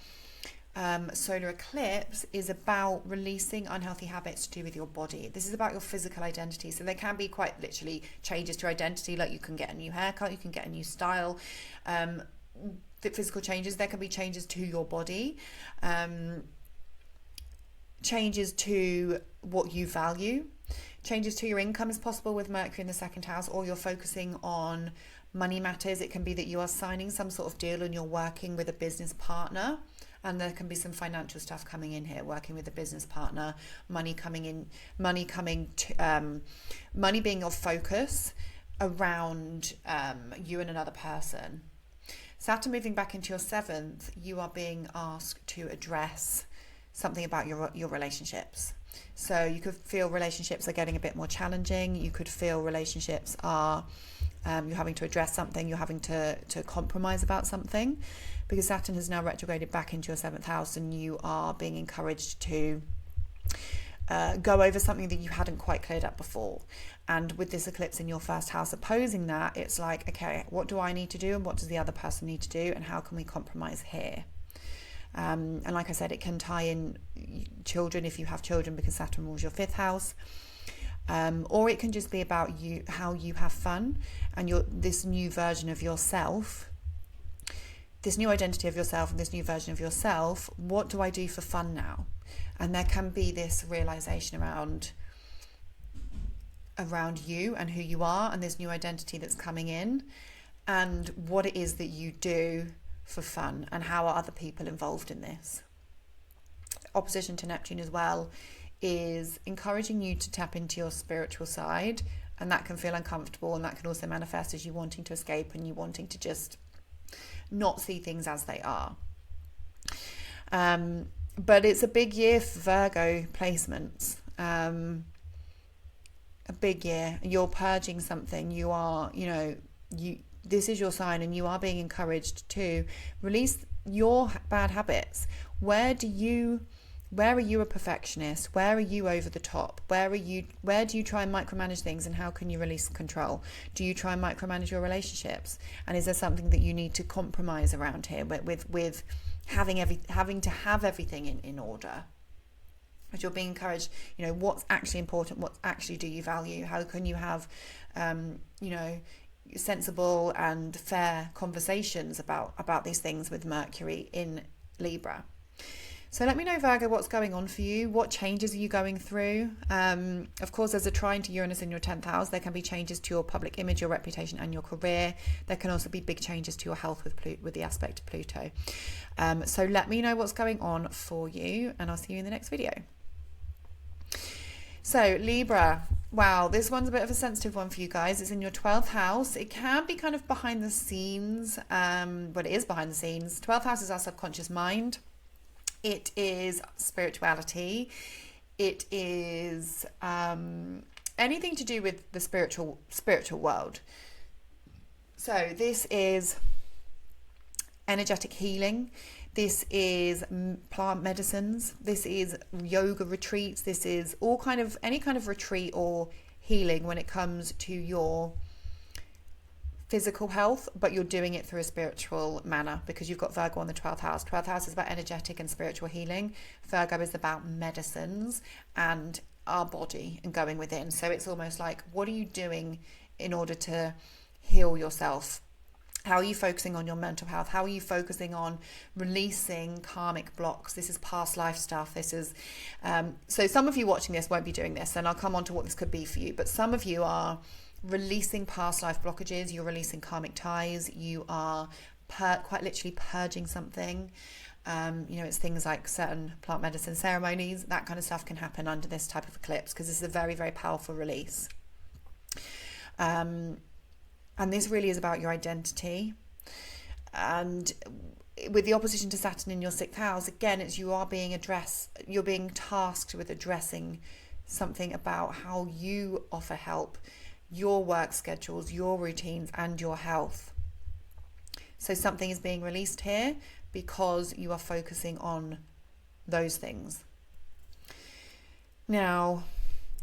solar eclipse is about releasing unhealthy habits to do with your body. This is about your physical identity. So there can be quite literally changes to identity, like you can get a new haircut, you can get a new style. The physical changes, there can be changes to your body, changes to what you value, changes to your income is possible with Mercury in the 2nd house, or you're focusing on money matters. It can be that you are signing some sort of deal and you're working with a business partner, and there can be some financial stuff coming in here, working with a business partner, money coming in, money being of focus around you and another person. Saturn moving back into your 7th, you are being asked to address something about your relationships. So you could feel relationships are getting a bit more challenging. You could feel relationships are, you're having to address something, you're having to compromise about something, because Saturn has now retrograded back into your 7th house, and you are being encouraged to go over something that you hadn't quite cleared up before. And with this eclipse in your 1st house opposing that, it's like, okay, what do I need to do, and what does the other person need to do, and how can we compromise here? And like I said, it can tie in children if you have children, because Saturn rules your 5th house. Or it can just be about you, how you have fun, and this new version of yourself, this new identity of yourself, and this new version of yourself. What do I do for fun now? And there can be this realization around you and who you are, and this new identity that's coming in, and what it is that you do for fun, and how are other people involved in this. Opposition to Neptune as well is encouraging you to tap into your spiritual side, and that can feel uncomfortable, and that can also manifest as you wanting to escape and you wanting to just not see things as they are. But it's a big year for Virgo placements. A big year. You're purging something. You are, this is your sign, and you are being encouraged to release your bad habits. Where are you a perfectionist? Where are you over the top? Where do you try and micromanage things, and how can you release control? Do you try and micromanage your relationships? And is there something that you need to compromise around here with having to have everything in order? As you're being encouraged, what's actually important, what actually do you value? How can you have sensible and fair conversations about these things with Mercury in Libra? So let me know, Virgo, what's going on for you. What changes are you going through? Of course, there's a trine to Uranus in your 10th house. There can be changes to your public image, your reputation, and your career. There can also be big changes to your health with the aspect of Pluto. So let me know what's going on for you, and I'll see you in the next video. So Libra, wow, this one's a bit of a sensitive one for you guys. It's in your 12th house. It can be kind of behind the scenes, but it is behind the scenes. 12th house is our subconscious mind. It is spirituality. It is anything to do with the spiritual world. So this is energetic healing. This is plant medicines. This is yoga retreats. This is any kind of retreat or healing when it comes to your physical health, but you're doing it through a spiritual manner, because you've got Virgo on the 12th house. 12th house is about energetic and spiritual healing. Virgo is about medicines and our body and going within. So it's almost like, what are you doing in order to heal yourself? How are you focusing on your mental health? How are you focusing on releasing karmic blocks? This is past life stuff. This is, so some of you watching this won't be doing this, and I'll come on to what this could be for you. But some of you are releasing past life blockages. You're releasing karmic ties. You are quite literally purging something. It's things like certain plant medicine ceremonies. That kind of stuff can happen under this type of eclipse, because this is a very, very powerful release. And this really is about your identity. And with the opposition to Saturn in your 6th house, again, it's you're being tasked with addressing something about how you offer help, your work schedules, your routines, and your health. So something is being released here because you are focusing on those things. Now,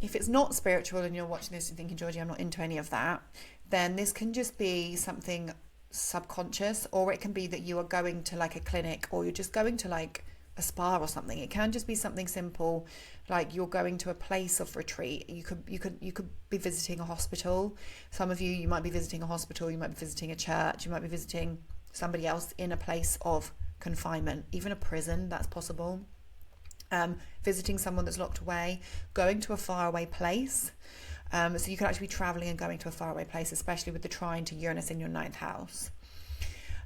if it's not spiritual and you're watching this and thinking, Georgie, I'm not into any of that, then this can just be something subconscious, or it can be that you are going to like a clinic, or you're just going to like a spa or something. It can just be something simple, like you're going to a place of retreat. You could be visiting a hospital. Some of you might be visiting a hospital, you might be visiting a church, you might be visiting somebody else in a place of confinement, even a prison, that's possible. Visiting someone that's locked away, going to a faraway place. So you could actually be traveling and going to a faraway place, especially with the trine to Uranus in your 9th house.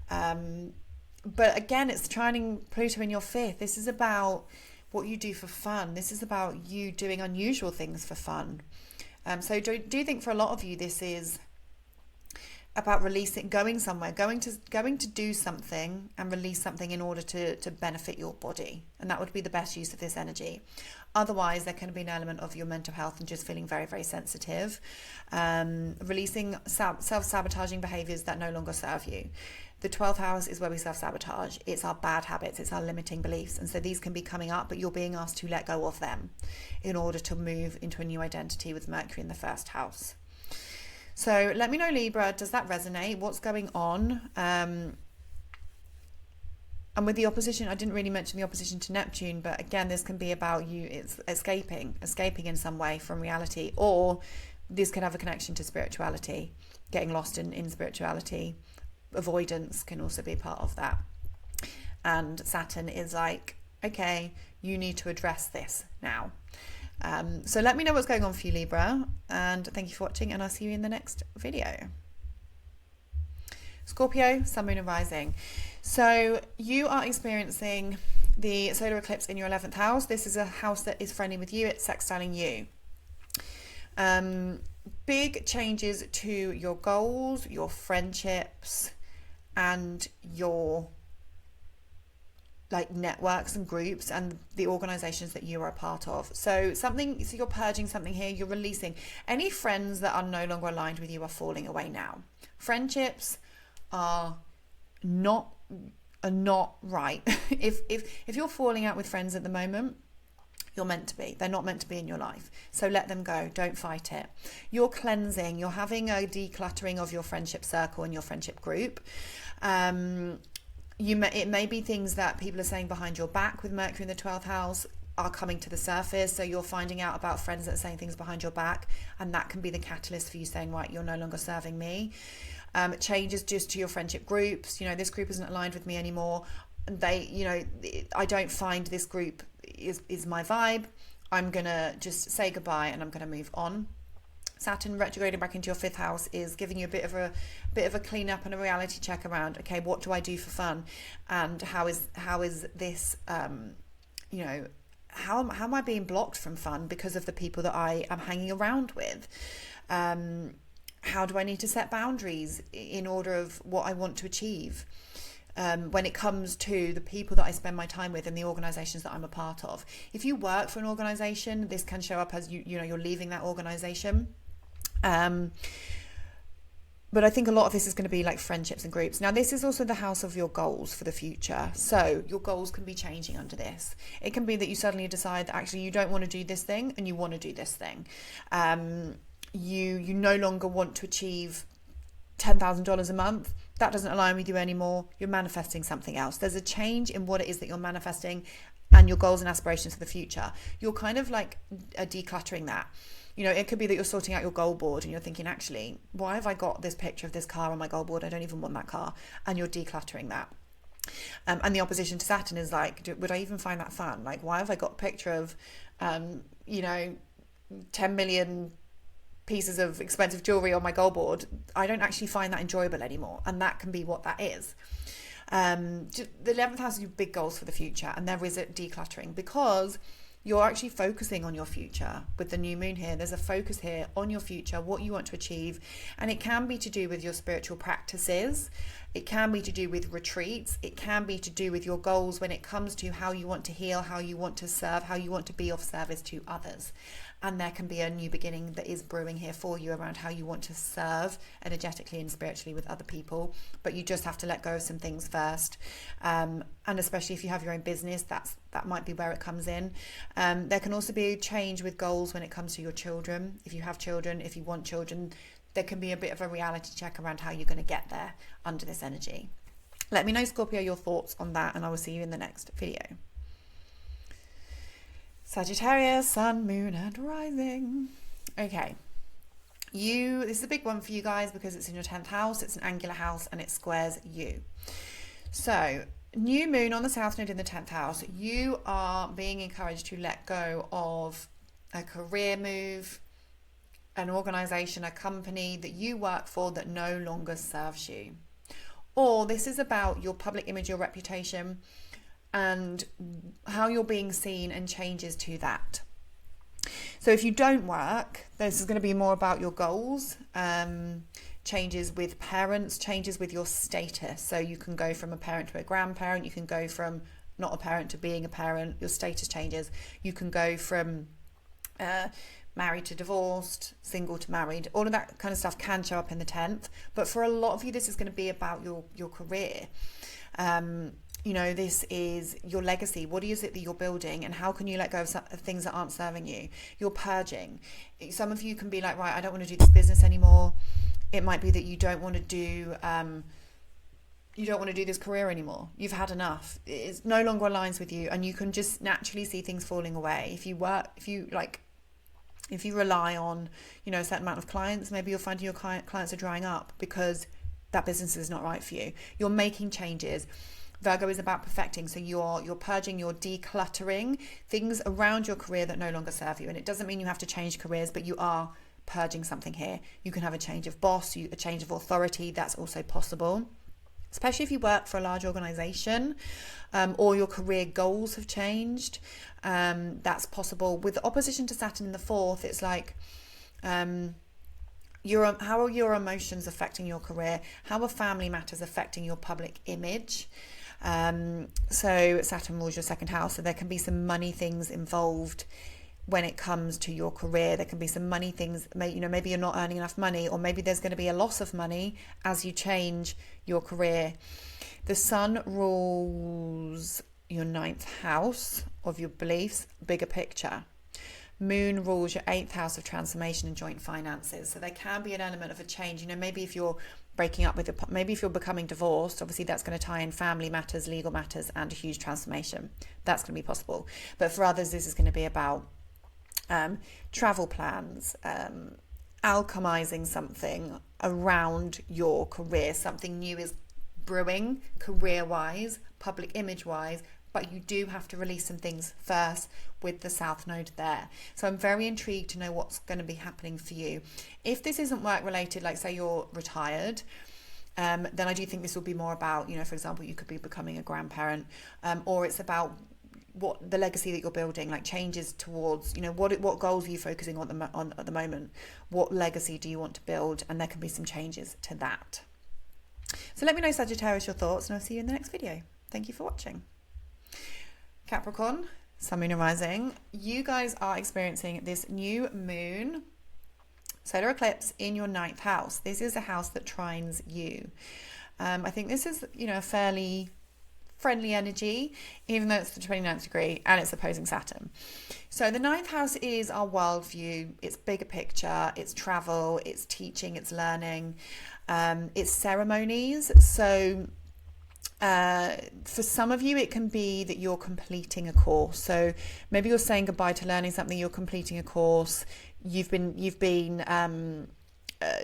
But again, it's trining Pluto in your 5th. This is about what you do for fun. This is about you doing unusual things for fun. So do you think for a lot of you, this is about releasing, going somewhere, going to do something and release something in order to benefit your body? And that would be the best use of this energy. Otherwise, there can be an element of your mental health and just feeling very, very sensitive, releasing self-sabotaging behaviors that no longer serve you. The 12th house is where we self-sabotage. It's our bad habits, it's our limiting beliefs. And so these can be coming up, but you're being asked to let go of them in order to move into a new identity with Mercury in the 1st house. So let me know, Libra, does that resonate? What's going on? And with the opposition, I didn't really mention the opposition to Neptune, but again, this can be about you, it's escaping in some way from reality, or this can have a connection to spirituality, getting lost in spirituality. Avoidance can also be part of that. And Saturn is like, okay, you need to address this now. So let me know what's going on for you, Libra, and thank you for watching, and I'll see you in the next video. Scorpio, Sun, Moon and Rising. So you are experiencing the solar eclipse in your 11th house. This is a house that is friendly with you. It's sextiling you. Big changes to your goals, your friendships, and your like networks and groups and the organizations that you are a part of. So you're purging something here, you're releasing. Any friends that are no longer aligned with you are falling away now. Friendships are not right. If you're falling out with friends at the moment, you're meant to be. They're not meant to be in your life. So let them go. Don't fight it. You're cleansing. You're having a decluttering of your friendship circle and your friendship group. It may be things that people are saying behind your back with Mercury in the 12th house are coming to the surface. So you're finding out about friends that are saying things behind your back, and that can be the catalyst for you saying, right, you're no longer serving me. Changes just to your friendship groups. This group isn't aligned with me anymore. I don't find this group is my vibe. I'm gonna just say goodbye and I'm gonna move on. Saturn retrograding back into your 5th house is giving you a bit of a clean up and a reality check around, okay, what do I do for fun, and how is this how am I being blocked from fun because of the people that I am hanging around with? How do I need to set boundaries in order of what I want to achieve? When it comes to the people that I spend my time with and the organizations that I'm a part of. If you work for an organization, this can show up as you're leaving that organization. But I think a lot of this is going to be like friendships and groups. Now, this is also the house of your goals for the future. So your goals can be changing under this. It can be that you suddenly decide that actually you don't want to do this thing and you want to do this thing. You no longer want to achieve $10,000 a month. that doesn't align with you anymore. You're manifesting something else. There's a change in what it is that you're manifesting and your goals and aspirations for the future. You're kind of like decluttering that. You know, it could be that you're sorting out your goal board and you're thinking, actually, why have I got this picture of this car on my goal board? I don't even want that car. And you're decluttering that. And the opposition to Saturn is like, would I even find that fun? Like, why have I got a picture of, 10 million pieces of expensive jewelry on my goal board? I don't actually find that enjoyable anymore. And that can be what that is. The 11th house is your big goals for the future. And there is a decluttering because you're actually focusing on your future with the new moon here. There's a focus here on your future, what you want to achieve. And it can be to do with your spiritual practices. It can be to do with retreats. It can be to do with your goals when it comes to how you want to heal, how you want to serve, how you want to be of service to others. And there can be a new beginning that is brewing here for you around how you want to serve energetically and spiritually with other people. But you just have to let go of some things first. And especially if you have your own business, that might be where it comes in. There can also be a change with goals when it comes to your children. If you have children, if you want children, there can be a bit of a reality check around how you're going to get there under this energy. Let me know, Scorpio, your thoughts on that, and I will see you in the next video. Sagittarius, sun, moon, and rising. Okay. This is a big one for you guys because it's in your 10th house, it's an angular house, and it squares you. So, new moon on the south node in the 10th house, you are being encouraged to let go of a career move, an organization, a company that you work for that no longer serves you. Or this is about your public image, your reputation, and how you're being seen and changes to that. So if you don't work, this is going to be more about your goals, changes with parents, changes with your status. So you can go from a parent to a grandparent, you can go from not a parent to being a parent, your status changes. You can go from married to divorced, single to married. All of that kind of stuff can show up in the 10th. But for a lot of you, this is going to be about your career. This is your legacy. What is it that you're building, and how can you let go of things that aren't serving you? You're purging. Some of you can be like, right, I don't want to do this business anymore. It might be that you don't want to do this career anymore. You've had enough. It no longer aligns with you, and you can just naturally see things falling away. If you rely on, a certain amount of clients, maybe you'll find your clients are drying up because that business is not right for you. You're making changes. Virgo is about perfecting. So you're purging, you're decluttering things around your career that no longer serve you. And it doesn't mean you have to change careers, but you are purging something here. You can have a change of boss, a change of authority. That's also possible, especially if you work for a large organization, or your career goals have changed. That's possible. With the opposition to Saturn in the 4th, it's like, how are your emotions affecting your career? How are family matters affecting your public image? So Saturn rules your 2nd house, so there can be some money things involved when it comes to your career. There can be some money things, maybe you're not earning enough money, or maybe there's going to be a loss of money as you change your career. The sun rules your 9th house of your beliefs, bigger picture. Moon rules your 8th house of transformation and joint finances. So there can be an element of a change. Maybe if you're breaking up maybe if you're becoming divorced, obviously that's going to tie in family matters, legal matters, and a huge transformation. That's going to be possible. But for others, this is going to be about travel plans, alchemizing something around your career. Something new is brewing career-wise, public image-wise, but you do have to release some things first with the south node there. So I'm very intrigued to know what's going to be happening for you. If this isn't work related, like say you're retired, then I do think this will be more about, for example, you could be becoming a grandparent, or it's about what the legacy that you're building, like changes towards, what goals are you focusing on at the moment? What legacy do you want to build? And there can be some changes to that. So let me know, Sagittarius, your thoughts, and I'll see you in the next video. Thank you for watching. Capricorn, sun, moon, and rising. You guys are experiencing this new moon solar eclipse in your 9th house. This is a house that trines you. I think this is, a fairly friendly energy, even though it's the 29th degree and it's opposing Saturn. So the 9th house is our worldview, it's bigger picture, it's travel, it's teaching, it's learning, it's ceremonies. So for some of you, it can be that you're completing a course. So maybe you're saying goodbye to learning something, you're completing a course, you've been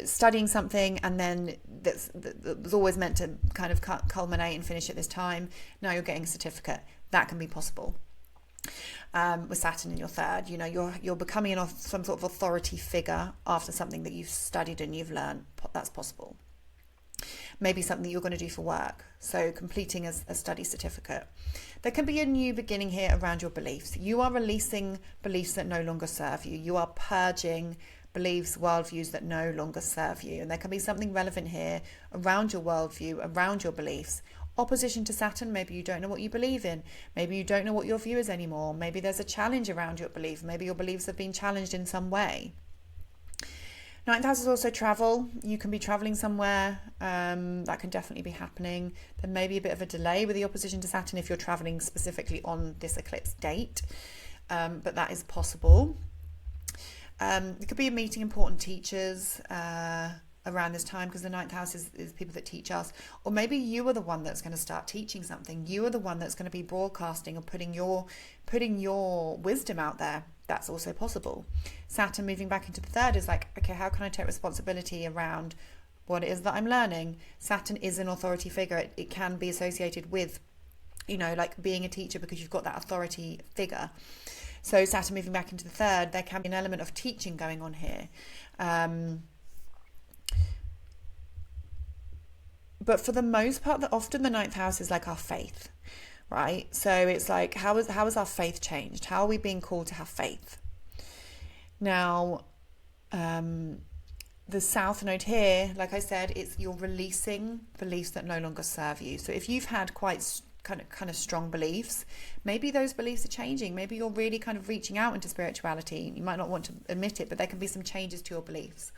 studying something, and then that was always meant to kind of culminate and finish at this time. Now you're getting a certificate. That can be possible. With Saturn in your third, you know, you're becoming some sort of authority figure after something that you've studied and you've learned. That's possible. Maybe something you're going to do for work, so completing a study certificate. There can be a new beginning here around your beliefs. You are releasing beliefs that no longer serve you. You are purging beliefs, worldviews that no longer serve you. And there can be something relevant here around your worldview, around your beliefs. Opposition to Saturn, maybe you don't know what you believe in. Maybe you don't know what your view is anymore. Maybe there's a challenge around your belief. Maybe your beliefs have been challenged in some way. 9th house is also travel. You can be traveling somewhere. That can definitely be happening. There may be a bit of a delay with the opposition to Saturn if you're traveling specifically on this eclipse date, but that is possible. It could be meeting important teachers around this time, because the 9th house is people that teach us. Or maybe you are the one that's going to start teaching something. You are the one that's going to be broadcasting or putting your wisdom out there. That's also possible. Saturn moving back into the third is like, okay, how can I take responsibility around what it is that I'm learning? Saturn is an authority figure. It can be associated with, you know, like being a teacher, because you've got that authority figure. So Saturn moving back into the third, there can be an element of teaching going on here. But for the most part, often the 9th house is like our faith, right? So it's like, how is our faith changed? How are we being called to have faith? Now, the south node here, like I said, it's you're releasing beliefs that no longer serve you. So if you've had quite kind of strong beliefs, maybe those beliefs are changing. Maybe you're really kind of reaching out into spirituality. You might not want to admit it, but there can be some changes to your beliefs.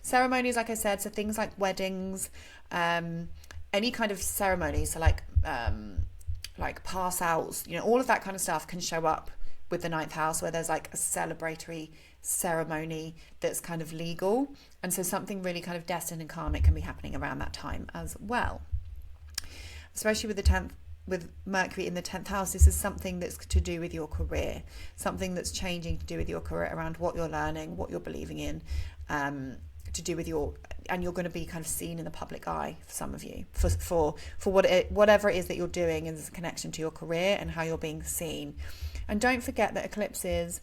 Ceremonies, like I said, so things like weddings, any kind of ceremony, so like pass outs, you know, all of that kind of stuff can show up with the 9th house, where there's like a celebratory ceremony that's kind of legal. And so something really kind of destined and karmic can be happening around that time as well. Especially with Mercury in the 10th house, this is something that's to do with your career, something that's changing to do with your career, around what you're learning, what you're believing in, to do with and you're going to be kind of seen in the public eye for some of you, for whatever it is that you're doing is a connection to your career and how you're being seen. And don't forget that eclipses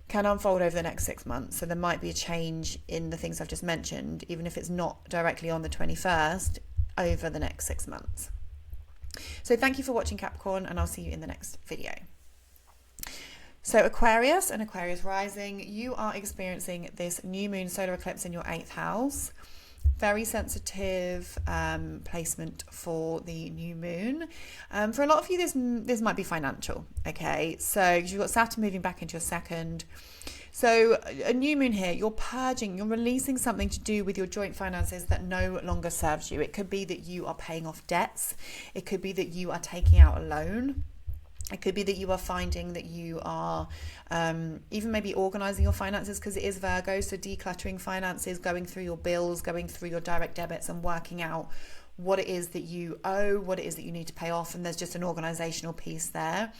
can unfold over the next 6 months. So there might be a change in the things I've just mentioned, even if it's not directly on the 21st, over the next 6 months. So thank you for watching, Capricorn, and I'll see you in the next video. So Aquarius and Aquarius rising, you are experiencing this new moon solar eclipse in your 8th house. Very sensitive placement for the new moon. For a lot of you, this might be financial. Okay, so you've got Saturn moving back into your second. So a new moon here, you're purging, you're releasing something to do with your joint finances that no longer serves you. It could be that you are paying off debts. It could be that you are taking out a loan. It could be that you are finding that you are even maybe organizing your finances, because it is Virgo. So decluttering finances, going through your bills, going through your direct debits and working out what it is that you owe, what it is that you need to pay off. And there's just an organizational piece there.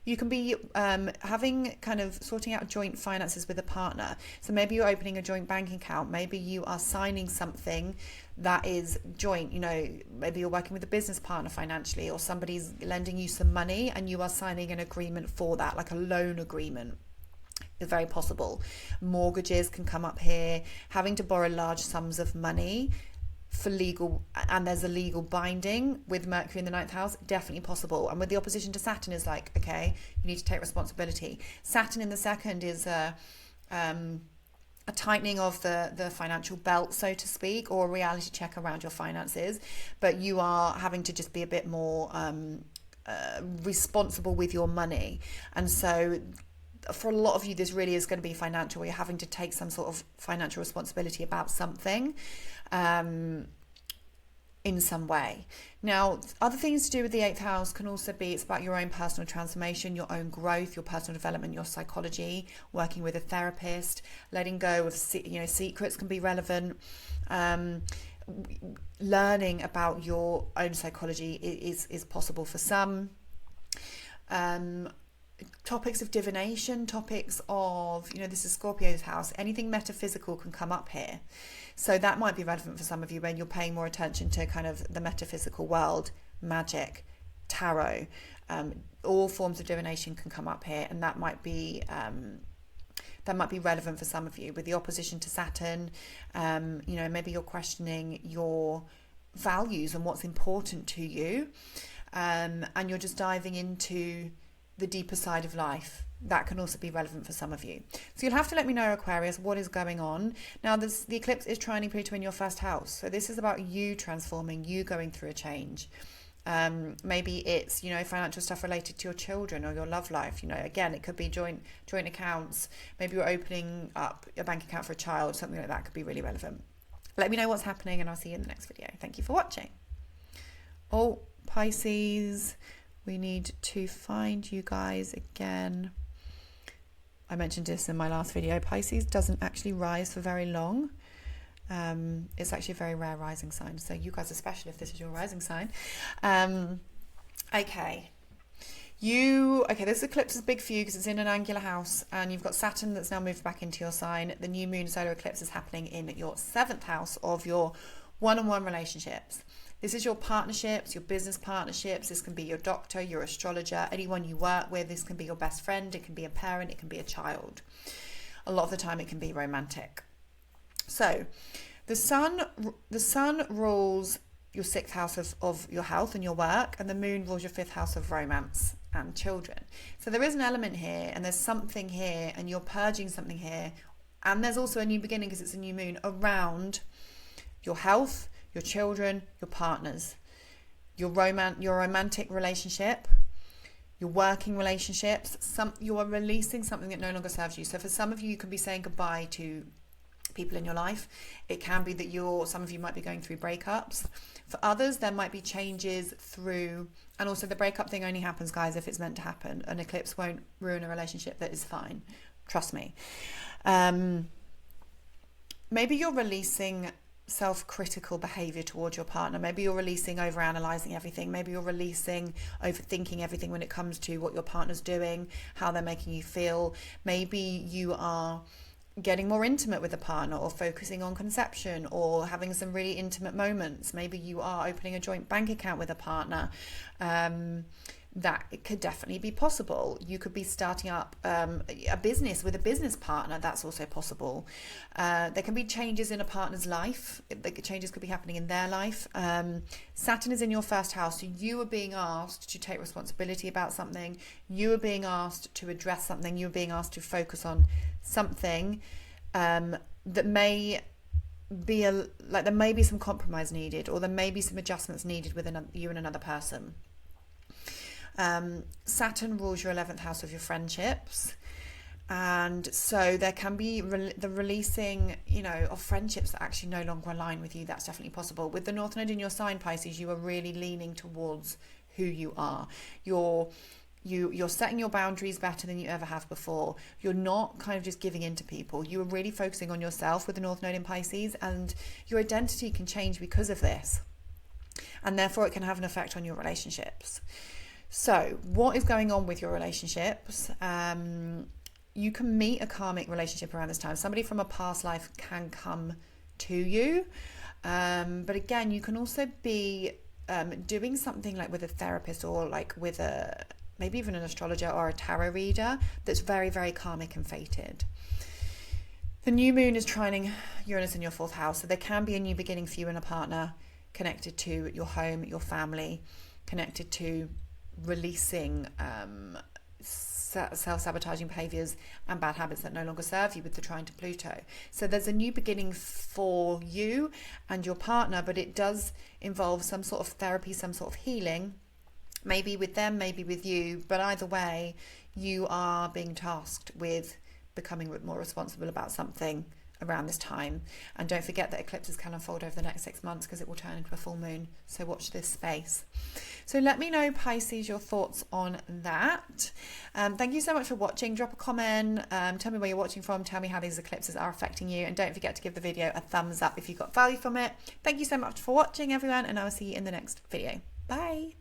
You can be sorting out joint finances with a partner. So maybe you're opening a joint bank account. Maybe you are signing something that is joint. You know, maybe you're working with a business partner financially, or somebody's lending you some money and you are signing an agreement for that, like a loan agreement. Is very possible. Mortgages can come up here. Having to borrow large sums of money for legal, and there's a legal binding with Mercury in the 9th house, definitely possible. And with the opposition to Saturn is like, okay, you need to take responsibility. Saturn in the second is a tightening of the financial belt, so to speak, or a reality check around your finances. But you are having to just be a bit more responsible with your money. And so for a lot of you, this really is going to be financial. You're having to take some sort of financial responsibility about something. in some way. Now, other things to do with the 8th house can also be, it's about your own personal transformation, your own growth, your personal development, your psychology, working with a therapist, letting go of, secrets can be relevant. Learning about your own psychology is possible for some. Topics of divination, topics of, this is Scorpio's house, anything metaphysical can come up here. So that might be relevant for some of you when you're paying more attention to kind of the metaphysical world, magic, tarot, all forms of divination can come up here, and that might be relevant for some of you with the opposition to Saturn. Maybe you're questioning your values and what's important to you, and you're just diving into the deeper side of life. That can also be relevant for some of you. So you'll have to let me know, Aquarius, what is going on. Now, the eclipse is trining Pluto in your first house. So this is about you transforming, you going through a change. Maybe it's, financial stuff related to your children or your love life. Again, it could be joint accounts. Maybe you're opening up a bank account for a child. Something like that could be really relevant. Let me know what's happening, and I'll see you in the next video. Thank you for watching. Oh, Pisces, we need to find you guys again. I mentioned this in my last video. Pisces doesn't actually rise for very long. It's actually a very rare rising sign. So you guys are special if this is your rising sign. Okay. This eclipse is big for you because it's in an angular house, and you've got Saturn that's now moved back into your sign. The new moon solar eclipse is happening in your 7th house of your one-on-one relationships. This is your partnerships, your business partnerships. This can be your doctor, your astrologer, anyone you work with. This can be your best friend. It can be a parent. It can be a child. A lot of the time it can be romantic. So the sun rules your 6th house of your health and your work, and the moon rules your 5th house of romance and children. So there is an element here, and there's something here, and you're purging something here. And there's also a new beginning because it's a new moon around your health, your children, your partners, your romantic relationship, your working relationships. You are releasing something that no longer serves you. So for some of you, you can be saying goodbye to people in your life. It can be that some of you might be going through breakups. For others, there might be changes through, and also the breakup thing only happens, guys, if it's meant to happen. An eclipse won't ruin a relationship that is fine. Trust me. Maybe you're releasing self-critical behavior towards your partner. Maybe you're releasing over-analyzing everything. Maybe you're releasing overthinking everything when it comes to what your partner's doing, how they're making you feel. Maybe you are getting more intimate with a partner, or focusing on conception, or having some really intimate moments. Maybe you are opening a joint bank account with a partner. That it could definitely be possible. You could be starting up a business with a business partner. That's also possible. There can be changes in a partner's life. Changes could be happening in their life. Saturn is in your 1st house, so you are being asked to take responsibility about something. You are being asked to address something. You are being asked to focus on something that may be there may be some compromise needed, or there may be some adjustments needed with you and another person. Saturn rules your 11th house of your friendships, and so there can be the releasing, of friendships that actually no longer align with you. That's definitely possible. With the North Node in your sign, Pisces, you are really leaning towards who you are. You're setting your boundaries better than you ever have before. You're not kind of just giving in to people. You are really focusing on yourself with the North Node in Pisces, and your identity can change because of this, and therefore it can have an effect on your relationships. So what is going on with your relationships? You can meet a karmic relationship around this time. Somebody from a past life can come to you. But again, you can also be doing something like with a therapist, or like with maybe even an astrologer or a tarot reader that's very, very karmic and fated. The new moon is trining Uranus in your 4th house. So there can be a new beginning for you and a partner, connected to your home, your family, connected to releasing self-sabotaging behaviors and bad habits that no longer serve you with the trine to Pluto. So there's a new beginning for you and your partner, but it does involve some sort of therapy, some sort of healing, maybe with them, maybe with you, but either way, you are being tasked with becoming more responsible about something around this time. And don't forget that eclipses can unfold over the next 6 months because it will turn into a full moon. So watch this space. So let me know, Pisces, your thoughts on that. Thank you so much for watching. Drop a comment. Tell me where you're watching from. Tell me how these eclipses are affecting you. And don't forget to give the video a thumbs up if you got value from it. Thank you so much for watching, everyone. And I will see you in the next video. Bye.